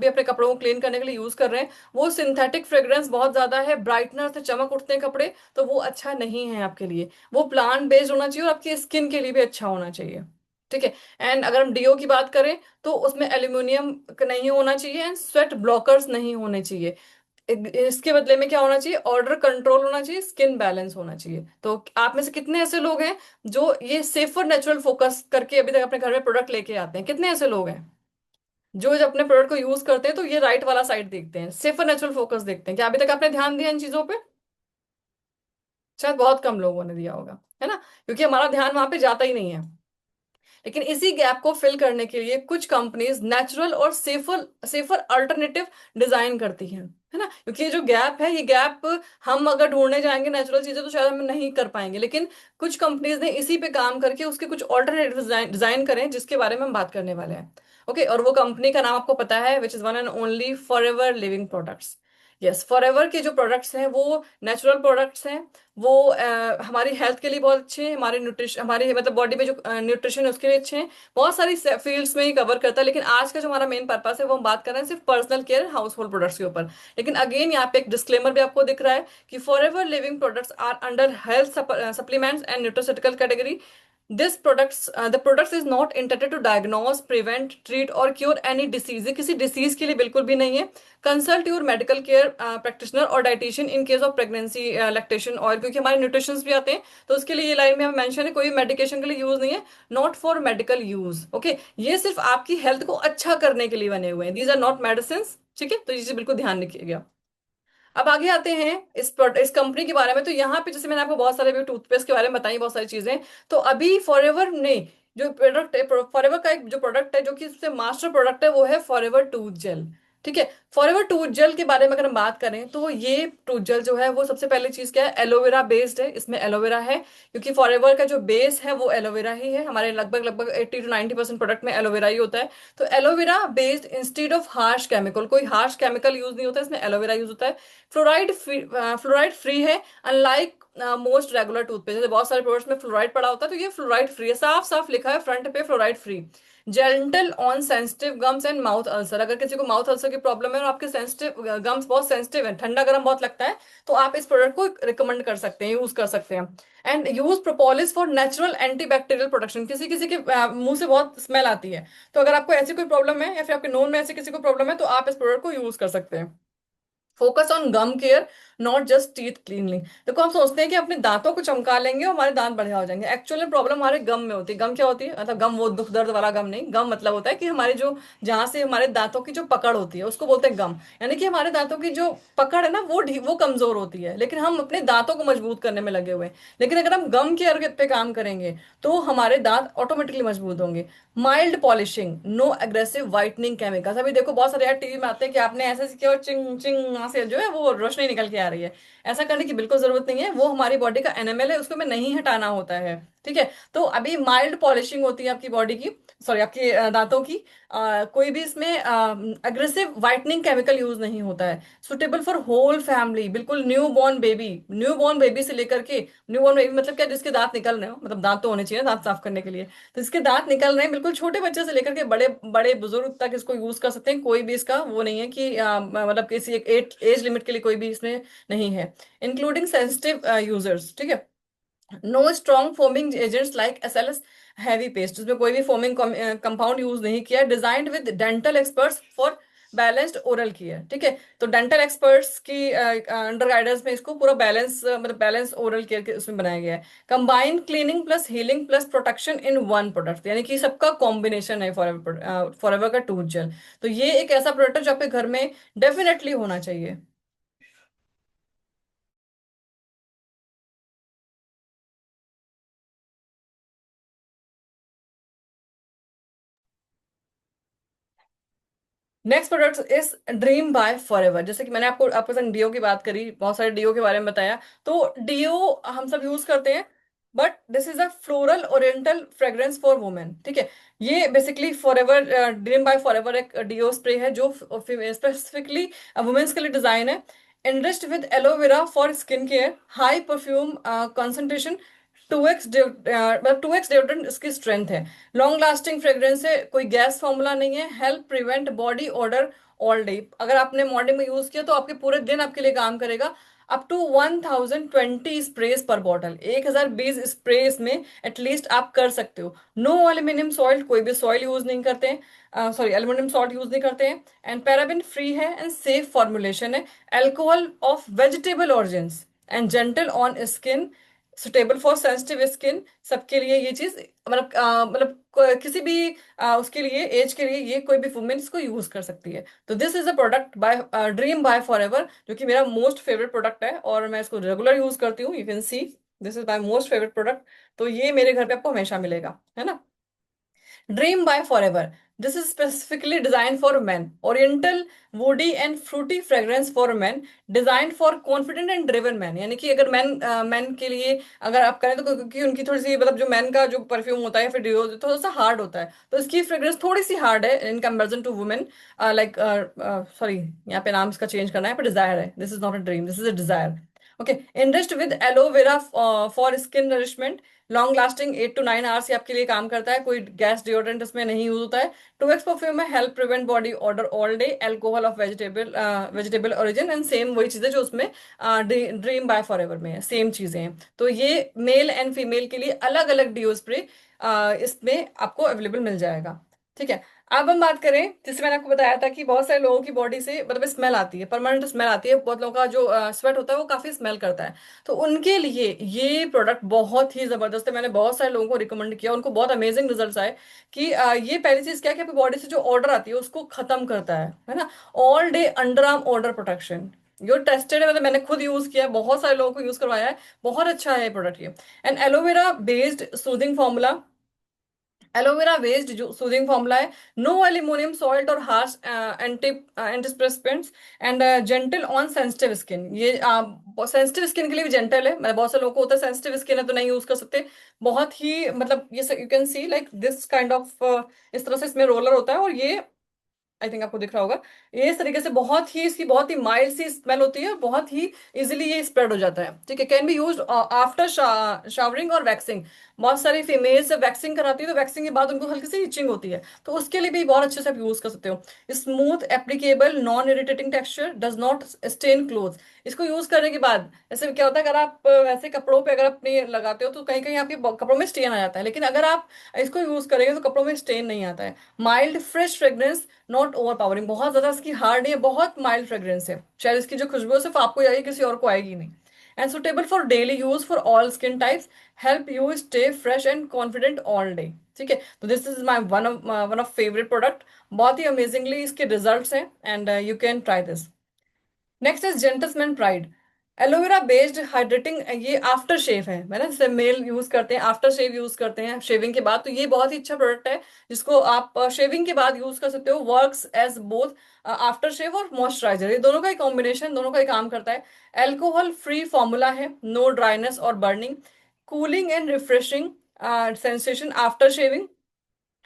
अपने कपड़ों को क्लीन करने के लिए यूज कर रहे हैं, वो सिंथेटिक फ्रेग्रेंस बहुत ज्यादा है, ब्राइटनर से चमक उठते हैं कपड़े, तो वो अच्छा नहीं है आपके लिए। वो प्लांट बेस्ड होना चाहिए और आपकी स्किन के लिए भी अच्छा होना चाहिए। ठीक है। एंड अगर हम डीओ की बात करें, तो उसमें एल्यूमिनियम नहीं होना चाहिए, एंड स्वेट ब्लॉकर्स नहीं होने चाहिए। इसके बदले में क्या होना चाहिए? ऑर्डर कंट्रोल होना चाहिए, स्किन बैलेंस होना चाहिए। तो आप में से कितने ऐसे लोग हैं जो ये सेफर नेचुरल फोकस करके अभी तक अपने घर में प्रोडक्ट लेके आते हैं? कितने ऐसे लोग हैं जो जब अपने प्रोडक्ट को यूज करते हैं तो ये राइट वाला साइड देखते हैं, सेफर नेचुरल फोकस देखते हैं? क्या अभी तक आपने ध्यान दिया इन चीजों पे? शायद बहुत कम लोगों ने दिया होगा, है ना, क्योंकि हमारा ध्यान वहां पे जाता ही नहीं है। लेकिन इसी गैप को फिल करने के लिए कुछ कंपनीज नेचुरल और सेफर सेफर अल्टरनेटिव डिजाइन करती हैं, है ना। क्योंकि ये जो गैप है, ये गैप हम अगर ढूंढने जाएंगे नेचुरल चीजें, तो शायद हम नहीं कर पाएंगे। लेकिन कुछ कंपनीज ने इसी पे काम करके उसके कुछ ऑल्टरनेटिव डिजाइन करें, जिसके बारे में हम बात करने वाले हैं। ओके, और वो कंपनी का नाम आपको पता है, which is one and only forever Living products. Yes, forever के जो प्रोडक्ट्स हैं वो नेचुरल प्रोडक्ट्स हैं। वो हमारी हेल्थ के लिए बहुत अच्छे हैं, हमारे न्यूट्रिशन, हमारे मतलब बॉडी में जो न्यूट्रिशन है उसके लिए अच्छे हैं। बहुत सारी फील्ड्स में ही कवर करता है, लेकिन आज का जो हमारा मेन पर्पस है वो हम बात कर रहे हैं सिर्फ personal care house hold products के ऊपर। लेकिन अगेन यहाँ पे एक डिस्क्लेमर भी आपको दिख रहा है कि Forever Living products are under health supplements and nutraceutical category. The products is not intended to diagnose, prevent, treat or cure any disease. ये किसी डिसीज के लिए बिल्कुल भी नहीं है। Consult your medical care practitioner और dietitian in case of pregnancy, lactation oil, क्योंकि हमारे न्यूट्रिशंस भी आते हैं, तो उसके लिए ये लाइन में हमें मेंशन है, कोई मेडिकेशन के लिए यूज नहीं है, not for medical use. Okay, ये सिर्फ आपकी हेल्थ को अच्छा करने के लिए बने हुए हैं, दीज आर नॉट मेडिसिन। ठीक है, तो ये चीज बिल्कुल ध्यान रखिएगा। अब आगे आते हैं इस कंपनी के बारे में। तो यहाँ पे जैसे मैंने आपको बहुत सारे टूथपेस्ट के बारे में बताई, बहुत सारी चीजें। तो अभी फॉरएवर ने जो प्रोडक्ट है, फॉरएवर का एक जो प्रोडक्ट है जो कि सबसे मास्टर प्रोडक्ट है, वो है फॉरएवर टूथ जेल। ठीक है। फॉरएवर टूथ जेल के बारे में अगर हम बात करें, तो ये टूथ जेल जो है वो सबसे पहले चीज क्या है? एलोवेरा बेस्ड है, इसमें एलोवेरा है, क्योंकि फॉरएवर का जो बेस है वो एलोवेरा ही है। हमारे लगभग लगभग 80 to 90% प्रोडक्ट में एलोवेरा ही होता है। तो aloe vera based instead of harsh chemical, कोई हार्श केमिकल यूज नहीं होता, इसमें एलोवेरा यूज होता है। फ्लोराइड फ्री है, अनलाइक मोस्ट रेगुलर टूथपेस्ट। जैसे बहुत सारे प्रोडक्ट्स में फ्लोराइड पड़ा होता है, तो ये फ्लोराइड फ्री है, साफ साफ लिखा है फ्रंट पे fluoride free. Gentle on sensitive gums and mouth ulcer, अगर किसी को माउथ अल्सर की प्रॉब्लम है और आपके सेंसिटिव गम्स बहुत सेंसिटिव है, ठंडा गर्म बहुत लगता है, तो आप इस प्रोडक्ट को रिकमेंड कर सकते हैं, यूज कर सकते हैं। And use propolis for natural antibacterial protection. किसी किसी के मुंह से बहुत स्मेल आती है, तो अगर आपको ऐसी कोई प्रॉब्लम है या फिर आपके नोन में ऐसी किसी को प्रॉब्लम है, तो आप इस प्रोडक्ट को यूज कर सकते हैं। Focus on gum care, not just teeth cleaning. देखो हम सोचते हैं कि अपने दांतों को चमका लेंगे और हमारे दांत बढ़िया हो जाएंगे, एक्चुअली प्रॉब्लम हमारे गम में होती है। गम क्या होती है, मतलब गम वो दुख दर्द वाला गम नहीं, गम मतलब होता है कि हमारे जो, जहां से हमारे दांतों की जो पकड़ होती है उसको बोलते हैं गम। यानी कि हमारे दांतों की जो पकड़ है ना, वो कमजोर होती है, लेकिन हम अपने दांतों को मजबूत करने में लगे हुए हैं। लेकिन अगर हम गम केयर पे काम करेंगे तो हमारे दांत ऑटोमेटिकली मजबूत होंगे। Mild polishing, no aggressive whitening chemicals. अभी देखो बहुत सारे यार टीवी में आते हैं कि आपने ऐसे किया और चिंग चिंग वहां से जो है वो रोशनी निकल के आ रही है। ऐसा करने की बिल्कुल जरूरत नहीं है, वो हमारी बॉडी का एनिमल है, उसको हमें नहीं हटाना होता है। ठीक है, तो अभी माइल्ड पॉलिशिंग होती है आपकी बॉडी की, सॉरी आपके दांतों की। कोई भी इसमें अग्रेसिव व्हाइटनिंग केमिकल यूज नहीं होता है। सुटेबल फॉर होल फैमिली, बिल्कुल new born baby, new born baby से लेकर के, न्यू बॉर्न बेबी मतलब क्या, जिसके दांत निकल रहे हो, मतलब दांत तो होने चाहिए ना दांत साफ करने के लिए। तो इसके दांत निकल रहे हैं, बिल्कुल छोटे बच्चे से लेकर के बड़े बड़े बुजुर्ग तक इसको यूज कर सकते हैं। कोई भी इसका वो नहीं है कि मतलब किसी एक एज लिमिट के लिए कोई भी इसमें नहीं है। इंक्लूडिंग सेंसिटिव यूजर्स, ठीक है। No strong foaming agents like SLS heavy paste, उसमें कोई भी फोमिंग कंपाउंड यूज नहीं किया। Designed with dental experts for balanced oral care, ठीक है। तो डेंटल एक्सपर्ट्स की अंडर गाइडेंस में इसको पूरा बैलेंस, मतलब बैलेंस ओरल केयर के उसमें बनाया गया है। Combine cleaning plus healing plus protection in one product, यानी कि सबका कॉम्बिनेशन है फॉरएवर का टूथ जेल। तो ये एक ऐसा प्रोडक्ट है जो आपके घर में डेफिनेटली होना चाहिए। Next product is Dream by Forever. जैसे कि मैंने आपके संग डीओ की बात करी, बहुत सारे डीओ के बारे में बताया, तो डीओ हम सब यूज करते हैं, but this is a floral oriental fragrance for women, ठीक है। ये basically Forever, Dream by Forever एक डीओ स्प्रे है जो स्पेसिफिकली वुमेन्स के लिए डिजाइन है। Enriched with aloe vera for skin care, high perfume concentration, 2x, मतलब 2x डिओड्रेंट इसकी स्ट्रेंथ है। लॉन्ग लास्टिंग फ्रेग्रेंस है, कोई गैस फॉर्मूला नहीं है। Help prevent body order all day, अगर आपने मॉर्निंग में यूज किया तो आपके पूरे दिन आपके लिए काम करेगा। अप टू 1020 स्प्रेज पर बॉटल, 1020 स्प्रेज में एटलीस्ट आप कर सकते हो। नो एल्यूमिनियम सॉल्ट, कोई भी सॉइल यूज नहीं करते हैं, सॉरी एल्यूमिनियम सॉल्ट यूज नहीं करते हैं। एंड पैराबिन फ्री है एंड सेफ फॉर्मुलेशन है। Alcohol of vegetable origins and gentle on skin, suitable for sensitive skin. सबके लिए ये चीज, मतलब किसी भी उसके लिए, एज के लिए, ये कोई भी वुमेन इसको यूज कर सकती है। तो this is a product by Dream by Forever, जो कि मेरा मोस्ट फेवरेट प्रोडक्ट है और मैं इसको रेगुलर यूज करती हूँ। You can see this is my most favourite product. तो ये मेरे घर पे आपको हमेशा मिलेगा, है ना। Dream by Forever, this is specifically design for men, oriental woody and fruity fragrance for men, design for confident and driven man. यानी कि अगर मैन के लिए अगर आप करें तो, क्योंकि उनकी थोड़ी सी, मतलब जो मैन का जो परफ्यूम होता है फिर डिओ थोड़ा सा हार्ड होता है, तो इसकी फ्रेग्रेंस थोड़ी सी हार्ड है in comparison to women. Like, sorry, यहाँ पे नाम इसका चेंज करना है, पर डिजायर है, this is not a dream, this is a desire. Okay. Enriched with aloe vera for skin nourishment, long lasting 8 to 9 hours आपके लिए काम करता है, कोई गैस डिओड्रेंट इसमें नहीं यूज होता है। 2x परफ्यूम है, help prevent body order all day, alcohol of vegetable origin, and same वही चीजें जो उसमें ड्रीम बाय फॉरएवर में है, सेम चीजें हैं। तो ये मेल एंड फीमेल के लिए अलग अलग डिओ स्प्रे इसमें आपको अवेलेबल मिल जाएगा, ठीक है। अब हम बात करें, जैसे मैंने आपको बताया था कि बहुत सारे लोगों की बॉडी से मतलब स्मेल आती है, परमानेंट स्मेल आती है, बहुत लोगों का जो स्वेट होता है वो काफी स्मेल करता है। तो उनके लिए ये प्रोडक्ट बहुत ही जबरदस्त है, मैंने बहुत सारे लोगों को रिकमेंड किया, उनको बहुत अमेजिंग रिजल्ट्स आए। कि ये पहली चीज क्या है कि आपकी बॉडी से जो ऑर्डर आती है उसको खत्म करता है ना। All day under arm order protection, जो टेस्टेड है, मतलब मैंने खुद यूज किया है, बहुत सारे लोगों को यूज करवाया है, बहुत अच्छा है ये प्रोडक्ट ये। And aloe vera based soothing formula, aloe vera based जो सूदिंग फॉर्मूला है। नो एल्यूमिनियम सॉल्ट और harsh anti antiperspirants, and gentle on sensitive skin. ये सेंसिटिव स्किन के लिए भी जेंटल है, मतलब बहुत से लोगों को होता है सेंसिटिव स्किन है तो नहीं यूज कर सकते। बहुत ही मतलब ये you can see like this kind of, इस तरह से इसमें रोलर होता है और ये आई थिंक आपको दिख रहा होगा। ये इस तरीके से बहुत ही, इसकी बहुत ही माइल्ड सी स्मेल होती है और बहुत ही इजीली ये स्प्रेड हो जाता है। ठीक है, can be use after showering और वैक्सिंग। बहुत सारी फीमेल्स जब वैक्सिंग कराती है तो वैक्सिंग के बाद उनको हल्की सी इचिंग होती है, तो उसके लिए भी बहुत अच्छे से आप यूज कर सकते हो। Smooth applicable non irritating texture, does not stain cloth. इसको यूज करने के बाद ऐसे क्या होता है, अगर आप वैसे कपड़ों पे अगर अपने लगाते हो तो कहीं कहीं आपके कपड़ों में स्टेन आ जाता है, लेकिन अगर आप इसको यूज करेंगे तो कपड़ों में स्टेन नहीं आता है। Mild fresh fragrance, not over powering. बहुत ज्यादा इसकी हार्ड नहीं है, बहुत माइल्ड फ्रेग्रेंस है। शायद इसकी जो खुशबू है सिर्फ आपको ही आएगी, किसी और को आएगी नहीं। And suitable for daily use for all skin types, help you stay fresh and confident all day. ठीक है, तो this is my one of favourite product. बहुत ही अमेजिंगली इसके रिजल्ट्स हैं, and you can try this. Next is gentleman pride, aloe vera based hydrating. ये after shave है ना, जैसे मेल यूज करते हैं, आफ्टर शेव यूज करते हैं शेविंग के बाद, तो ये बहुत ही अच्छा प्रोडक्ट है जिसको आप शेविंग के बाद यूज कर सकते हो। Works as both after shave और मॉइस्चराइजर, ये दोनों का ही कॉम्बिनेशन, दोनों का ही काम करता है। एल्कोहल फ्री फॉर्मूला है, नो ड्राइनेस और burning, cooling and refreshing sensation after shaving,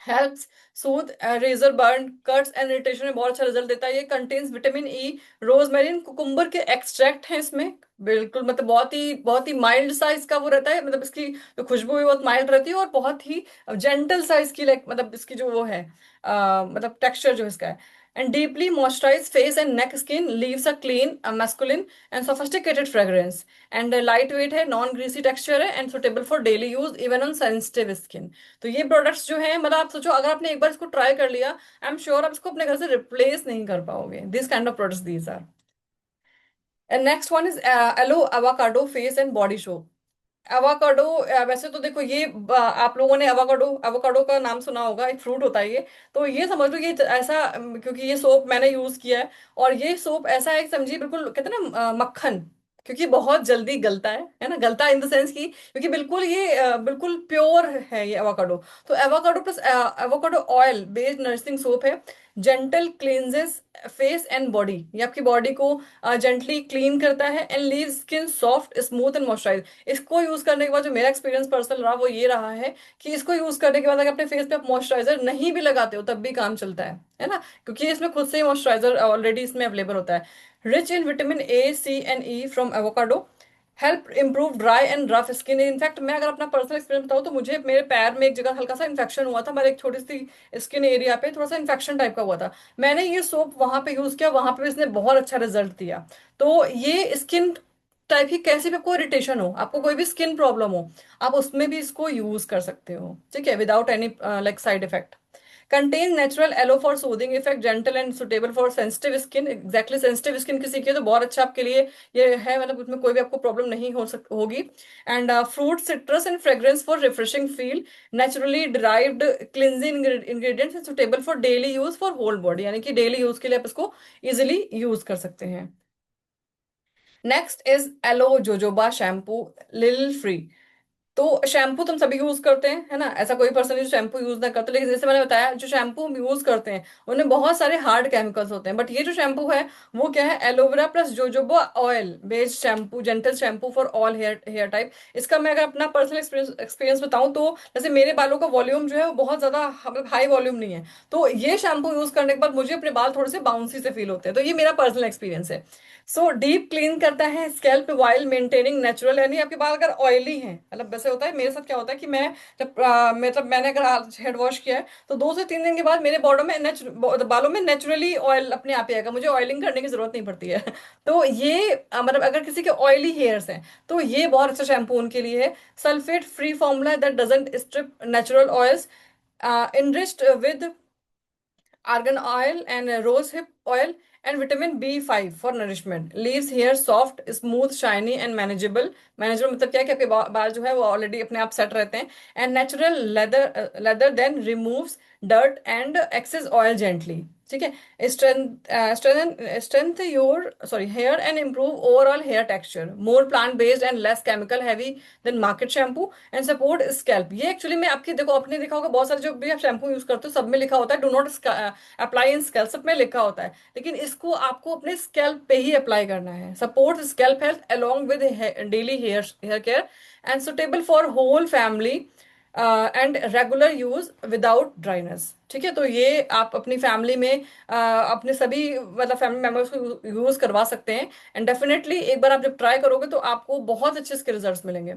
helps soothe razor burn cuts and irritation में बहुत अच्छा रिजल्ट देता है। ये contains vitamin E, rosemary, cucumber के एक्सट्रैक्ट हैं इसमें। बिल्कुल मतलब बहुत ही माइल्ड सा इसका वो रहता है, मतलब इसकी जो खुशबू है बहुत माइल्ड रहती है और बहुत ही जेंटल सा इसकी लाइक मतलब इसकी जो वो है मतलब टेक्सचर जो इसका है। And deeply moisturise face and neck skin, leaves a clean masculine and sophisticated fragrance, and light weight है, नॉन ग्रीसी टेक्सचर है, and suitable for daily use even on sensitive skin. तो ये प्रोडक्ट्स जो हैं, मतलब आप सोचो अगर आपने एक बार इसको ट्राई कर लिया, आई एम श्योर आप इसको अपने घर से रिप्लेस नहीं कर पाओगे। This kind of products these are. And next one is aloe avocado face and body soap. Avocado, वैसे तो देखो ये आप लोगों ने एवोकाडो एवोकाडो का नाम सुना होगा, एक फ्रूट होता है ये। तो ये समझ लो ये ऐसा क्योंकि ये सोप मैंने यूज किया है, और ये सोप ऐसा है कि समझिए बिल्कुल कहते हैं ना मक्खन, क्योंकि बहुत जल्दी गलता है ना, गलता इन द सेंस की क्योंकि बिल्कुल ये बिल्कुल प्योर है ये एवोकाडो। तो avocado plus avocado oil based nourishing soap है, gentle cleanses face and body. ये आपकी बॉडी को जेंटली क्लीन करता है and leave skin soft smooth and moisturise. इसको यूज करने के बाद जो मेरा एक्सपीरियंस पर्सनल रहा वो ये रहा है कि इसको यूज करने के बाद अगर अपने फेस पे आप मॉइस्चराइजर नहीं भी लगाते हो तब भी काम चलता है ना, क्योंकि इसमें खुद से ही मॉइस्चराइजर ऑलरेडी इसमें अवेलेबल होता है। Rich in vitamin A C and E from avocado, help improve dry and rough skin. In fact मैं अगर अपना पर्सनल एक्सपीरियंस बताऊँ तो मुझे मेरे पैर में एक जगह हल्का सा इन्फेक्शन हुआ था, मेरे एक छोटी सी स्किन एरिया पे थोड़ा सा इन्फेक्शन टाइप का हुआ था। मैंने ये सोप वहां पे यूज किया, वहां पे भी इसने बहुत अच्छा रिजल्ट दिया। तो ये स्किन टाइप की कैसे भी आपको इरिटेशन हो, आपको कोई भी स्किन प्रॉब्लम हो, आप उसमें भी इसको यूज कर सकते हो। ठीक है, without any like side effect. Contain natural aloe for soothing effect, gentle and suitable for sensitive skin. Exactly sensitive skin किसी की है तो बहुत अच्छा आपके लिए ये है, मतलब उसमें कोई भी आपको प्रॉब्लम नहीं होगी। And fruit citrus and fragrance for refreshing feel, naturally derived cleansing ingredients, suitable for daily use for whole body, यानी कि डेली यूज के लिए आप इसको इजिली यूज कर सकते हैं। Next is aloe jojoba shampoo लिल फ्री। तो शैम्पू तुम सभी यूज करते हैं है ना, ऐसा कोई पर्सन जो शैम्पू यूज ना करते, लेकिन जैसे मैंने बताया जो शैम्पू हम यूज करते हैं उनमें बहुत सारे हार्ड केमिकल्स होते हैं, बट ये जो शैम्पू है वो क्या है, aloe vera plus jojoba oil based shampoo, gentle shampoo for all hair hair type. इसका मैं अगर अपना पर्सनल एक्सपीरियंस बताऊं तो जैसे मेरे बालों का वॉल्यूम जो है वो बहुत ज्यादा मतलब हाई वॉल्यूम नहीं है, तो ये शैम्पू यूज करने के बाद मुझे अपने बाल थोड़े से बाउंसी से फील होते हैं, तो ये मेरा पर्सनल एक्सपीरियंस है। सो डीप क्लीन करता है स्कैल्प वाइल मेंटेनिंग नेचुरल, यानी आपके बाल अगर ऑयली हैं, मतलब वैसे होता है मेरे साथ क्या होता है कि मैं जब मतलब मैंने अगर आज हेड वॉश किया है तो 2 से 3 दिन के बाद मेरे बॉडो में बालों में नेचुरली ऑयल अपने आप ही आएगा, मुझे ऑयलिंग करने की जरूरत नहीं पड़ती है। तो ये मतलब अगर किसी के ऑयली हेयर्स हैं तो ये बहुत अच्छा शैम्पू उनके लिए है। Sulphate free formula that doesn't strip natural oils, enriched with argan oil and rose hip oil and vitamin B5 for nourishment, leaves hair soft smooth shiny and manageable मतलब क्या है कि आपके बाल जो है वो ऑलरेडी अपने आप सेट रहते हैं। And natural lather then removes dirt and excess oil gently. ठीक है, strength your sorry hair and improve overall hair texture, more plant based and less chemical heavy than market shampoo, and support scalp. ये actually में आपकी देखो आपने देखा होगा बहुत सारे जो भी आप शैम्पू यूज करते हो सब में लिखा होता है do not apply in scalp, सब में लिखा होता है, लेकिन इसको आपको अपने स्कैल्प पे ही अप्लाई करना है। Support scalp health along with daily hair hair care and suitable for whole family, and regular use without dryness. ठीक है, तो ये आप अपनी फैमिली में अपने सभी मतलब फैमिली मेंबर्स को यूज करवा सकते हैं। एंड डेफिनेटली एक बार आप जब ट्राई करोगे तो आपको बहुत अच्छे इसके रिजल्ट्स मिलेंगे।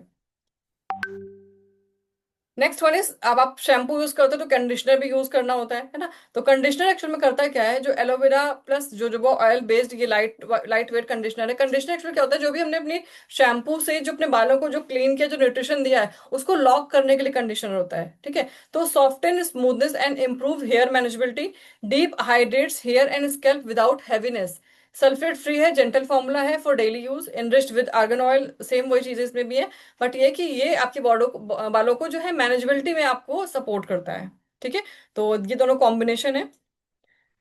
नेक्स्ट वन इज, अब आप शैम्पू यूज करते हो तो कंडीशनर भी यूज करना होता है ना। तो कंडीशनर एक्चुअल में करता है क्या है, जो aloe vera plus jojoba oil based ये लाइट वेट कंडीशनर है। कंडीशनर एक्चुअली क्या होता है, जो भी हमने अपनी शैम्पू से जो अपने बालों को जो क्लीन किया, जो न्यूट्रिशन दिया है, उसको लॉक करने के लिए कंडीशनर होता है। ठीक है, तो soften smoothness and improve hair manageability, deep hydrates hair and scalp without heaviness, sulphate free है, जेंटल फॉर्मूला है for daily use, enriched with argan oil, same वही चीजें इसमें भी है। बट ये कि ये आपके बालों को जो है मैनेजेबिलिटी में आपको सपोर्ट करता है। ठीक है, तो ये दोनों कॉम्बिनेशन है।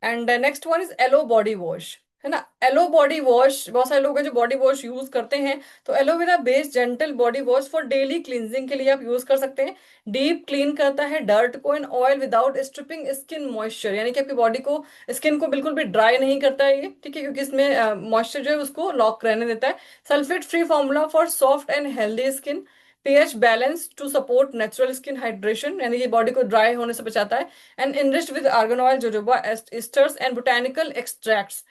And next one is aloe body wash, है ना। एलो बॉडी वॉश, बहुत सारे लोग हैं जो बॉडी वॉश यूज करते हैं। तो aloe vera based gentle body wash for daily cleansing के लिए आप यूज कर सकते हैं। डीप क्लीन करता है डर्ट को and oil without stripping skin moisture, यानी कि आपकी बॉडी को, स्किन को बिल्कुल भी ड्राई नहीं करता है ये। ठीक है, क्योंकि इसमें मॉइस्चर जो है उसको लॉक रहने देता है। Sulphate free formula for soft and healthy skin, pH balance to support natural skin hydration, यानी कि बॉडी को ड्राई होने से बचाता है। And enriched with argan oil, jojoba esters and botanical extracts,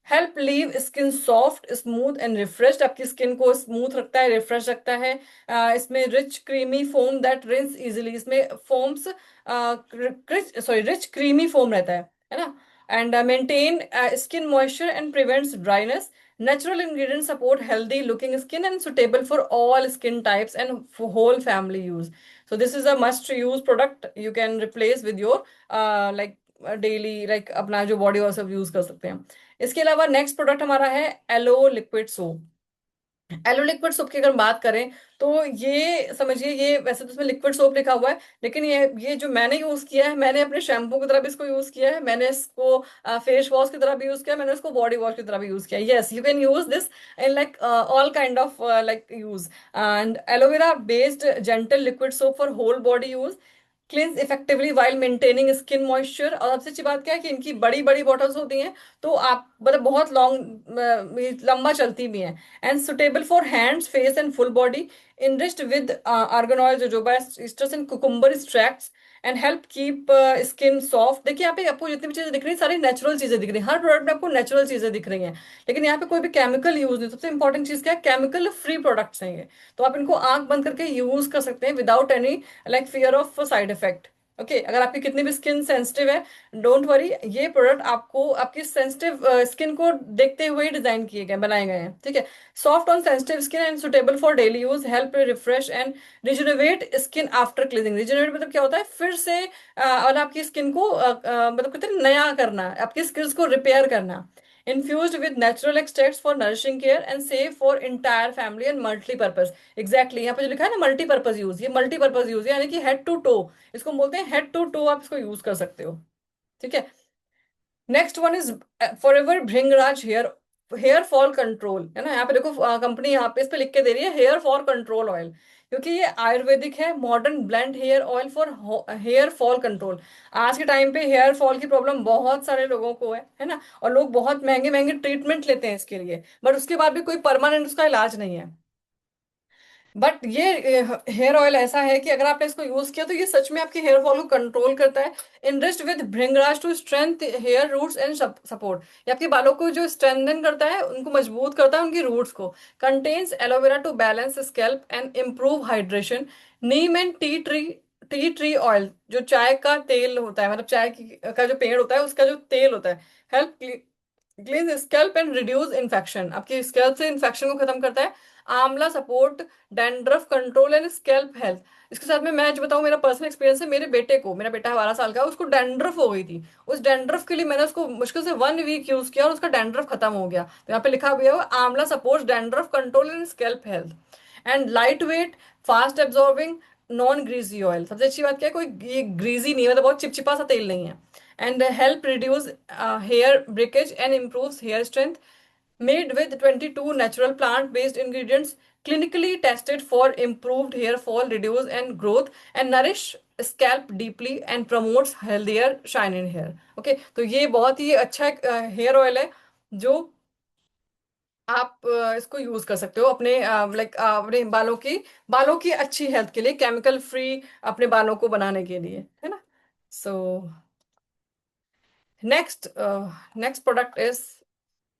help leave skin soft smooth and refreshed, आपकी skin को smooth रखता है, रिफ्रेश रखता है। इसमें rich creamy foam that rinse easily, इसमें फोम्स रिच क्रीमी फोम रहता है ना। And maintain skin moisture and prevents dryness, natural ingredient support healthy looking skin and suitable for all skin types and whole family use. So this is a must use product you can replace with your like daily like अपना जो body wash use कर सकते हैं। इसके अलावा next product हमारा है aloe liquid soap. Aloe liquid soap की अगर बात करें तो ये समझिए, ये वैसे तो इसमें लिक्विड सोप लिखा हुआ है, लेकिन ये जो मैंने यूज किया है, मैंने अपने शैम्पू की तरह भी इसको यूज किया है, मैंने इसको फेस वॉश की तरह भी यूज किया, मैंने इसको बॉडी वॉश की तरह भी यूज किया। Yes, you can use this in like all kind of like use. And aloe vera based gentle liquid soap for whole body use, cleanses effectively while maintaining skin moisture. और सबसे अच्छी बात क्या है कि इनकी बड़ी बड़ी बॉटल्स होती हैं, तो आप मतलब बहुत लॉन्ग लंबा चलती भी हैं। And suitable for hands face and full body, enriched with argan oil, jojoba esters and cucumber extracts, and help keep skin soft. देखिए यहाँ पे आपको जितनी भी चीजें दिख रही हैं सारी नेचुरल चीजें दिख रही हैं, हर प्रोडक्ट में आपको नेचुरल चीजें दिख रही हैं, लेकिन यहाँ पे कोई भी केमिकल यूज नहीं। सबसे इंपॉर्टेंट चीज क्या है, केमिकल फ्री प्रोडक्ट्स हैं ये। तो आप इनको आंख बंद करके यूज कर सकते हैं without any like fear of side effect. Okay, अगर आपकी कितनी भी स्किन सेंसिटिव है, डोंट वरी, ये प्रोडक्ट आपको आपकी सेंसिटिव स्किन को देखते हुए ही डिजाइन किए गए बनाए गए हैं। ठीक है, soft on sensitive skin and suitable for daily use, help refresh and rejuvenate skin after cleansing. Rejuvenate मतलब क्या होता है, फिर से और आपकी स्किन को मतलब कहते हैं नया करना, आपकी स्किल्स को रिपेयर करना। infused with natural extracts for nourishing care and safe for entire family and multi-purpose। Exactly यहाँ पे जो लिखा है ना मल्टीपर्पज यूज, ये मल्टीपर्पज यूज यानी कि हेड टू टो, इसको बोलते हैं हेड टू टो, आप इसको यूज कर सकते हो। ठीक है, next one is forever Bhringraj hair, hair fall control, है ना। यहाँ पे देखो कंपनी यहाँ पे इस पे लिख के दे रही है हेयर फॉल कंट्रोल ऑयल, क्योंकि ये आयुर्वेदिक है, modern blend hair oil for hair fall control. आज के टाइम पे हेयर फॉल की प्रॉब्लम बहुत सारे लोगों को है ना, और लोग बहुत महंगे महंगे ट्रीटमेंट लेते हैं इसके लिए, बट उसके बाद भी कोई परमानेंट उसका इलाज नहीं है। बट ये हेयर ऑयल ऐसा है कि अगर आपने इसको यूज किया तो ये सच में आपके हेयर फॉल को कंट्रोल करता है। Enriched with Bhringraj to strength hair roots and support, ये आपके बालों को जो स्ट्रेंथन करता है, उनको मजबूत करता है, उनकी रूट्स को। Contains aloe vera to balance scalp and improve hydration, neem and tea tree oil, जो चाय का तेल होता है, मतलब का जो पेड़ होता है उसका जो तेल होता है, help clean scalp and reduce infection, आपकी स्कैल्प से इन्फेक्शन को खत्म करता है। आंवला support dandruff control and scalp health. इसके साथ में मैं जो बताऊं, मेरा पर्सनल एक्सपीरियंस है, मेरे बेटे को, मेरा बेटा 12 साल का, उसको डैंड्रफ हो गई थी। उस डैंड्रफ के लिए मैंने उसको मुश्किल से 1 वीक यूज किया और उसका डैंड्रफ खत्म हो गया। तो यहाँ पे लिखा हुआ है आंवला supports dandruff control and scalp health. And light wait fast absorbing non greasy oil, सबसे अच्छी बात क्या है, कोई ये ग्रीजी नहीं है, मतलब बहुत चिपचिपा सा तेल नहीं है। And help reduce hair breakage and improve hair strength, made with 22 natural plant-based ingredients, clinically tested for improved hair fall, reduce and growth, and nourish scalp deeply and promotes healthier shine in hair। Okay, तो ये बहुत ही अच्छा hair oil है जो आप इसको use कर सकते हो अपने लाइक अपने बालों की अच्छी हेल्थ के लिए, केमिकल फ्री अपने बालों को बनाने के लिए, है ना। So next next product is,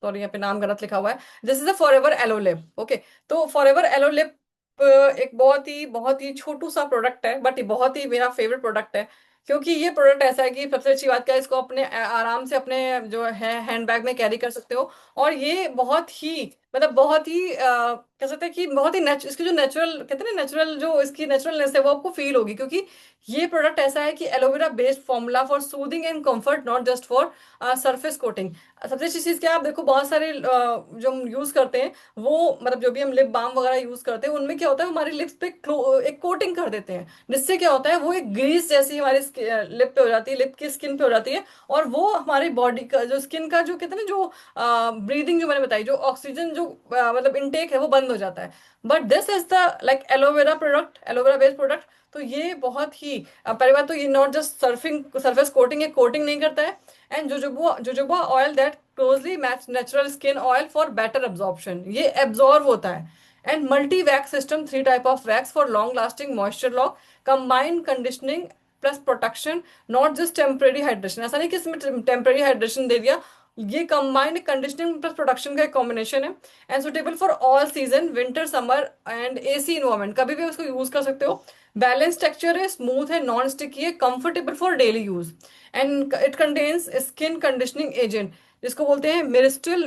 sorry यहाँ पे नाम गलत लिखा हुआ है, this is a forever aloe lip. Okay, तो फॉर एवर एलो लिप एक बहुत ही छोटू सा प्रोडक्ट है, बट ये बहुत ही मेरा फेवरेट प्रोडक्ट है। क्योंकि ये प्रोडक्ट ऐसा है कि सबसे अच्छी बात क्या है, इसको अपने आराम से अपने जो है हैंड बैग में कैरी कर सकते हो। और ये बहुत ही मतलब बहुत ही कह सकते हैं कि बहुत ही इसकी जो नेचुरल कहते हैं ना, नेचुरल जो इसकी नेचुरलनेस है वो आपको फील होगी। क्योंकि ये प्रोडक्ट ऐसा है कि aloe vera based formula for soothing and comfort, not just for surface coating. सबसे अच्छी चीज क्या है, आप देखो बहुत सारे जो हम यूज करते हैं, वो मतलब जो भी हम लिप बाम वगैरह यूज करते हैं, उनमें क्या होता है, हमारी लिप्स पे एक कोटिंग कर देते हैं, जिससे क्या होता है, वो एक ग्रीस जैसी हमारी लिप पे हो जाती है, लिप की स्किन पे हो जाती है। और वो हमारी बॉडी का जो स्किन का जो कहते हैं ना, जो ब्रीदिंग जो मैंने बताई, जो ऑक्सीजन जो मतलब इनटेक है, वो बंद हो जाता है। But this is the like aloe vera product, aloe vera based product. तो ये बहुत ही पहली बात तो ये not just surfing surface coating, ये कोटिंग नहीं करता है। And jojoba oil that closely match natural skin oil for better absorption, ये एब्जॉर्ब होता है। And multi wax system, 3 type of wax for long lasting moisture lock, combined conditioning plus protection, not just temporary hydration. ऐसा नहीं कि इसमें temporary hydration दे दिया, ये combined conditioning plus production का एक कॉम्बिनेशन है। And suitable for all season, winter summer and AC environment, कभी भी उसको यूज कर सकते हो। बैलेंस टेक्सचर है, स्मूथ है, नॉन स्टिकी है, comfortable for daily use. And it contains skin conditioning agent, जिसको बोलते हैं मेरिस्टल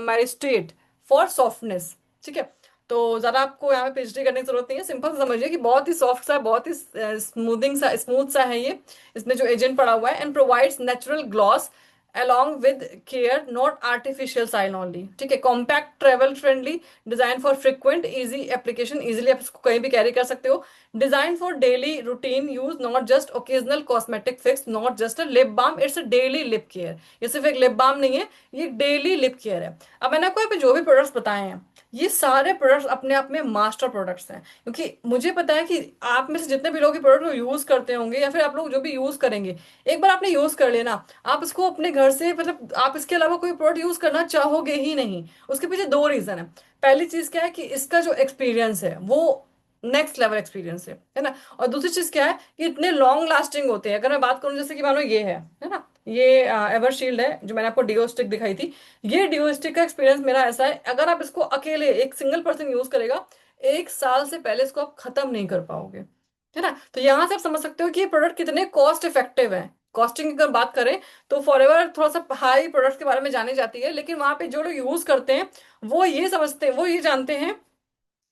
मैरिस्टेट फॉर सॉफ्टनेस। ठीक है, तो ज्यादा आपको यहाँ पे पीएचडी करने की जरूरत नहीं है, सिंपल से समझिए कि बहुत ही सॉफ्ट सा, बहुत ही स्मूथ सा है ये, इसमें जो एजेंट पड़ा हुआ है। And provides natural gloss along with care, not artificial sign only। ठीक है, compact, travel friendly, design for frequent easy application, easily आप इसको कहीं भी कैरी कर सकते हो। Design for daily routine use, not just occasional cosmetic fix, not just a lip balm, it's a daily lip care. ये सिर्फ एक लिप बाम नहीं है, ये डेली लिप केयर है। अब मैंने आपको यहाँ पे जो भी प्रोडक्ट्स बताए हैं, ये सारे प्रोडक्ट्स अपने आप में मास्टर प्रोडक्ट्स हैं। क्योंकि मुझे पता है कि आप में से जितने भी लोग ये प्रोडक्ट को यूज करते होंगे, या फिर आप लोग जो भी यूज करेंगे, एक बार आपने यूज कर लेना, आप इसको अपने घर से मतलब आप इसके अलावा कोई प्रोडक्ट यूज करना चाहोगे ही नहीं। उसके पीछे 2 रीजन है। पहली चीज क्या है कि इसका जो एक्सपीरियंस है वो नेक्स्ट लेवल एक्सपीरियंस है ना। और दूसरी चीज क्या है कि इतने लॉन्ग लास्टिंग होते हैं। अगर मैं बात करूं, जैसे कि मानो ये है ना, ये एवरशील्ड है जो मैंने आपको डिओ स्टिक दिखाई थी। ये डिओ स्टिक का एक्सपीरियंस मेरा ऐसा है, अगर आप इसको अकेले एक सिंगल पर्सन यूज करेगा, 1 साल से पहले इसको आप खत्म नहीं कर पाओगे, है ना। तो यहां से आप समझ सकते हो कि ये प्रोडक्ट कितने कॉस्ट इफेक्टिव है। कॉस्टिंग की अगर बात करें तो फॉरएवर थोड़ा सा हाई प्रोडक्ट्स के बारे में जानी जाती है, लेकिन वहां पे जो लोग यूज करते हैं वो ये समझते हैं, वो ये जानते हैं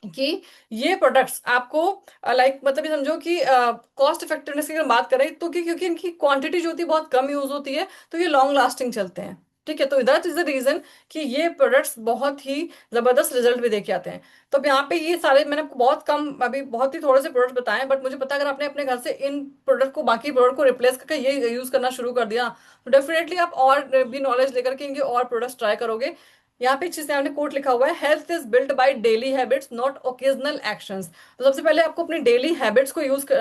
कि ये प्रोडक्ट्स आपको लाइक मतलब ये समझो कि कॉस्ट इफेक्टिवनेस की अगर बात करें तो क्योंकि इनकी क्वांटिटी जो होती है बहुत कम यूज होती है, तो ये लॉन्ग लास्टिंग चलते हैं। ठीक है, तो दैट इज द रीजन कि ये प्रोडक्ट्स बहुत ही जबरदस्त रिजल्ट भी देके आते हैं। तो अब यहाँ पे ये सारे मैंने आपको बहुत कम, अभी बहुत ही थोड़े से प्रोडक्ट्स बताए हैं, बट मुझे पता है अगर आपने अपने घर से इन प्रोडक्ट को, बाकी प्रोडक्ट को रिप्लेस करके ये यूज करना शुरू कर दिया, तो डेफिनेटली आप और भी नॉलेज लेकर के इनके और प्रोडक्ट्स ट्राई करोगे। यहाँ पे एक चीज ने कोट लिखा हुआ है, health is built by daily habits not occasional actions. तो सबसे पहले आपको अपनी डेली हैबिट्स को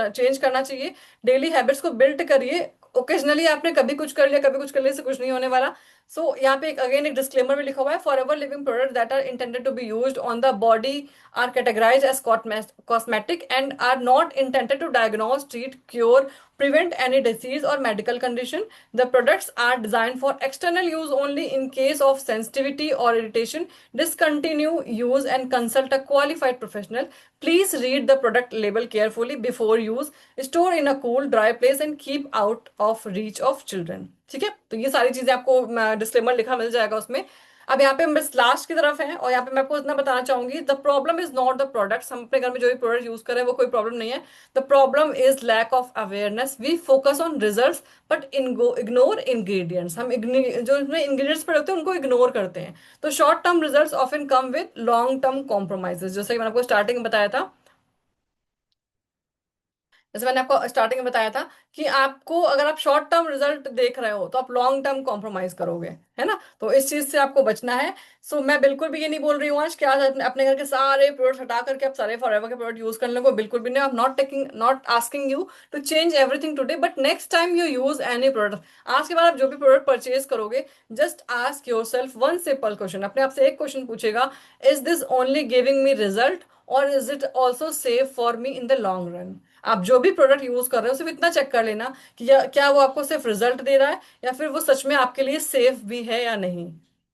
चेंज करना चाहिए। डेली हैबिट्स को बिल्ड करिए। ओकेजनली आपने कभी कुछ कर लिया, कभी कुछ कर लिया, से कुछ नहीं होने वाला। सो यहाँ पे एक अगेन एक डिस्क्लेमर भी लिखा हुआ है, forever living product that are intended to be used on the body are categorised as cosmetic and are not intended to diagnose, treat, cure, prevent any disease or medical condition. The products are designed for external use only. In case of sensitivity or irritation, discontinue use and consult a qualified professional. Please read the product label carefully before use. Store in a cool, dry place and keep out of reach of children. ठीक है, तो ये सारी चीजें आपको disclaimer लिखा मिल जाएगा उसमें। अब यहाँ पे हम बस लास्ट की तरफ हैं, और यहाँ पे मैं आपको इतना बताना चाहूंगी, the problem is not the products. हम अपने घर में जो भी प्रोडक्ट यूज करें वो कोई प्रॉब्लम नहीं है। The problem is lack of awareness. We focus on results but ignore ingredients. हम जो इसमें इंग्रेडिएंट्स पड़े होते हैं उनको इग्नोर करते हैं। तो short term results often come with long term compromises, जैसे कि मैंने आपको स्टार्टिंग में बताया था। जैसे मैंने आपको स्टार्टिंग में बताया था कि आपको अगर आप शॉर्ट टर्म रिजल्ट देख रहे हो तो आप लॉन्ग टर्म कॉम्प्रोमाइज करोगे, है ना। तो इस चीज से आपको बचना है। सो मैं बिल्कुल भी ये नहीं बोल रही हूँ आज कि आज अपने घर के सारे प्रोडक्ट हटा करके आप सारे फॉरएवर के प्रोडक्ट यूज करने को, बिल्कुल भी नहीं। I am not asking you to change everything today, but next time you use any product, आज के बाद आप जो भी प्रोडक्ट परचेज करोगे, just ask yourself one simple question, अपने आप से एक क्वेश्चन पूछेगा, is this only giving me result और is it also safe for me in the long run. आप जो भी प्रोडक्ट यूज कर रहे हो सिर्फ इतना चेक कर लेना कि क्या वो आपको सिर्फ रिजल्ट दे रहा है या फिर वो सच में आपके लिए सेफ भी है या नहीं।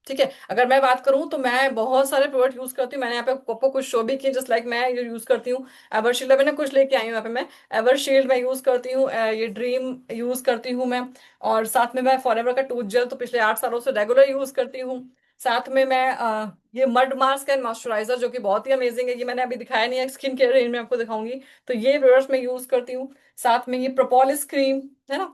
ठीक है, अगर मैं बात करूं तो मैं बहुत सारे प्रोडक्ट यूज करती हूँ, मैंने यहाँ पे आपको कुछ शो भी किए, जस्ट लाइक मैं ये यूज करती हूँ एवरशील्ड, मैंने कुछ लेके आई हूँ यहाँ पे मैं। एवरशील्ड मैं यूज करती हूँ, ये ड्रीम यूज करती हूँ मैं, और साथ में मैं फॉरएवर का टूथ जेल तो पिछले 8 सालों से रेगुलर यूज करती हूँ। साथ में मैं ये मड मास्क एंड मॉइस्चराइजर जो कि बहुत ही अमेजिंग है, ये मैंने अभी दिखाया नहीं है, स्किन केयर रेंज में आपको दिखाऊंगी। तो ये प्रोडक्ट्स मैं यूज करती हूँ। साथ में ये प्रोपोलिस क्रीम है ना,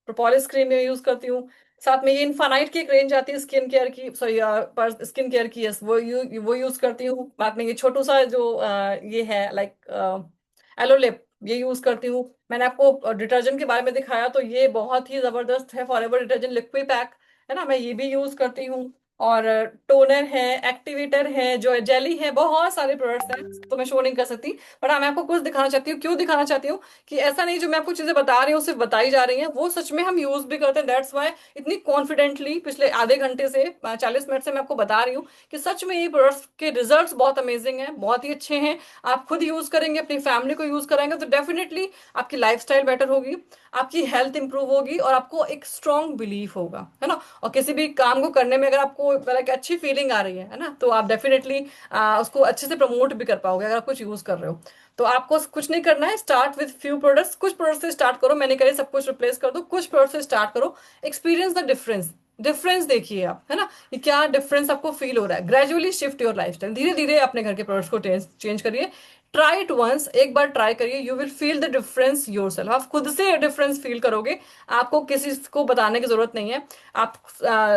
प्रोपोलिस क्रीम मैं यूज करती हूँ। साथ में ये इन्फानाइट की एक रेंज आती है स्किन केयर की, सॉरी पर स्किन केयर की, यस, वो यूज करती हूँ। बाद में ये छोटू सा जो ये है लाइक एलोलिप, ये यूज करती हूँ। मैंने आपको डिटर्जेंट के बारे में दिखाया, तो ये बहुत ही जबरदस्त है, फॉरएवर डिटर्जेंट लिक्विड पैक, है ना, मैं ये भी यूज करती हूँ। और टोनर है, एक्टिवेटर है, जो जेली है, बहुत सारे प्रोडक्ट्स हैं तो मैं शो नहीं कर सकती। बट हाँ, मैं आपको कुछ दिखाना चाहती हूँ, क्यों दिखाना चाहती हूँ कि ऐसा नहीं जो मैं आपको चीजें बता रही हूँ सिर्फ बताई जा रही हैं, वो सच में हम यूज भी करते हैं। दैट्स वाई इतनी कॉन्फिडेंटली पिछले आधे घंटे से 40 मिनट से मैं आपको बता रही हूँ कि सच में ये प्रोडक्ट्स के रिजल्ट्स बहुत अमेजिंग हैं, बहुत ही अच्छे हैं। आप खुद यूज करेंगे, अपनी फैमिली को यूज कराएंगे तो डेफिनेटली आपकी लाइफस्टाइल बेटर होगी, आपकी हेल्थ इंप्रूव होगी और आपको एक स्ट्रॉन्ग बिलीफ होगा, है ना। और किसी भी काम को करने में अगर आपको लाइक अच्छी फीलिंग आ रही है ना, तो आप डेफिनेटली उसको अच्छे से प्रमोट भी कर पाओगे अगर आप कुछ यूज कर रहे हो। तो आपको कुछ नहीं करना है, स्टार्ट विद फ्यू प्रोडक्ट्स, कुछ प्रोडक्ट से स्टार्ट करो, मैंने कहा सब कुछ रिप्लेस कर दो, कुछ प्रोडक्ट से स्टार्ट करो, एक्सपीरियंस द डिफरेंस, डिफरेंस देखिए आप, है ना, कि क्या डिफरेंस आपको फील हो रहा है। ग्रेजुअली शिफ्ट योर लाइफस्टाइल, धीरे धीरे अपने घर के प्रोडक्ट्स को चेंज करिए। ट्राई इट वंस, एक बार ट्राई करिए, you will feel the difference your self, आप खुद से डिफरेंस फील करोगे, आपको किसी को बताने की जरूरत नहीं है। आप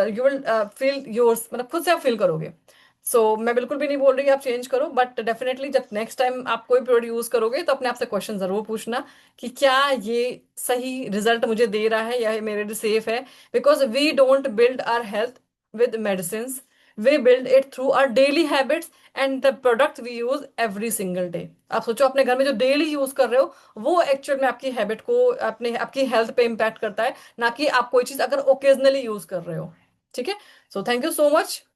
यू विल फील योर, मतलब खुद से आप फील करोगे। मैं बिल्कुल भी नहीं बोल रही आप चेंज करो, बट डेफिनेटली जब नेक्स्ट टाइम आप कोई प्रोडक्ट यूज करोगे तो अपने आप से क्वेश्चन जरूर पूछना कि क्या ये सही रिजल्ट मुझे दे रहा है या ये मेरे लिए सेफ है। Because we don't build our health with medicine, we build it through our daily habits and the product we use every single day. आप सोचो अपने घर में जो डेली यूज कर रहे हो वो एक्चुअल में आपकी हैबिट को, अपने आपकी हेल्थ पे इम्पैक्ट करता है, ना कि आप कोई चीज अगर ओकेजनली यूज कर रहे हो। ठीक है, so thank you so much.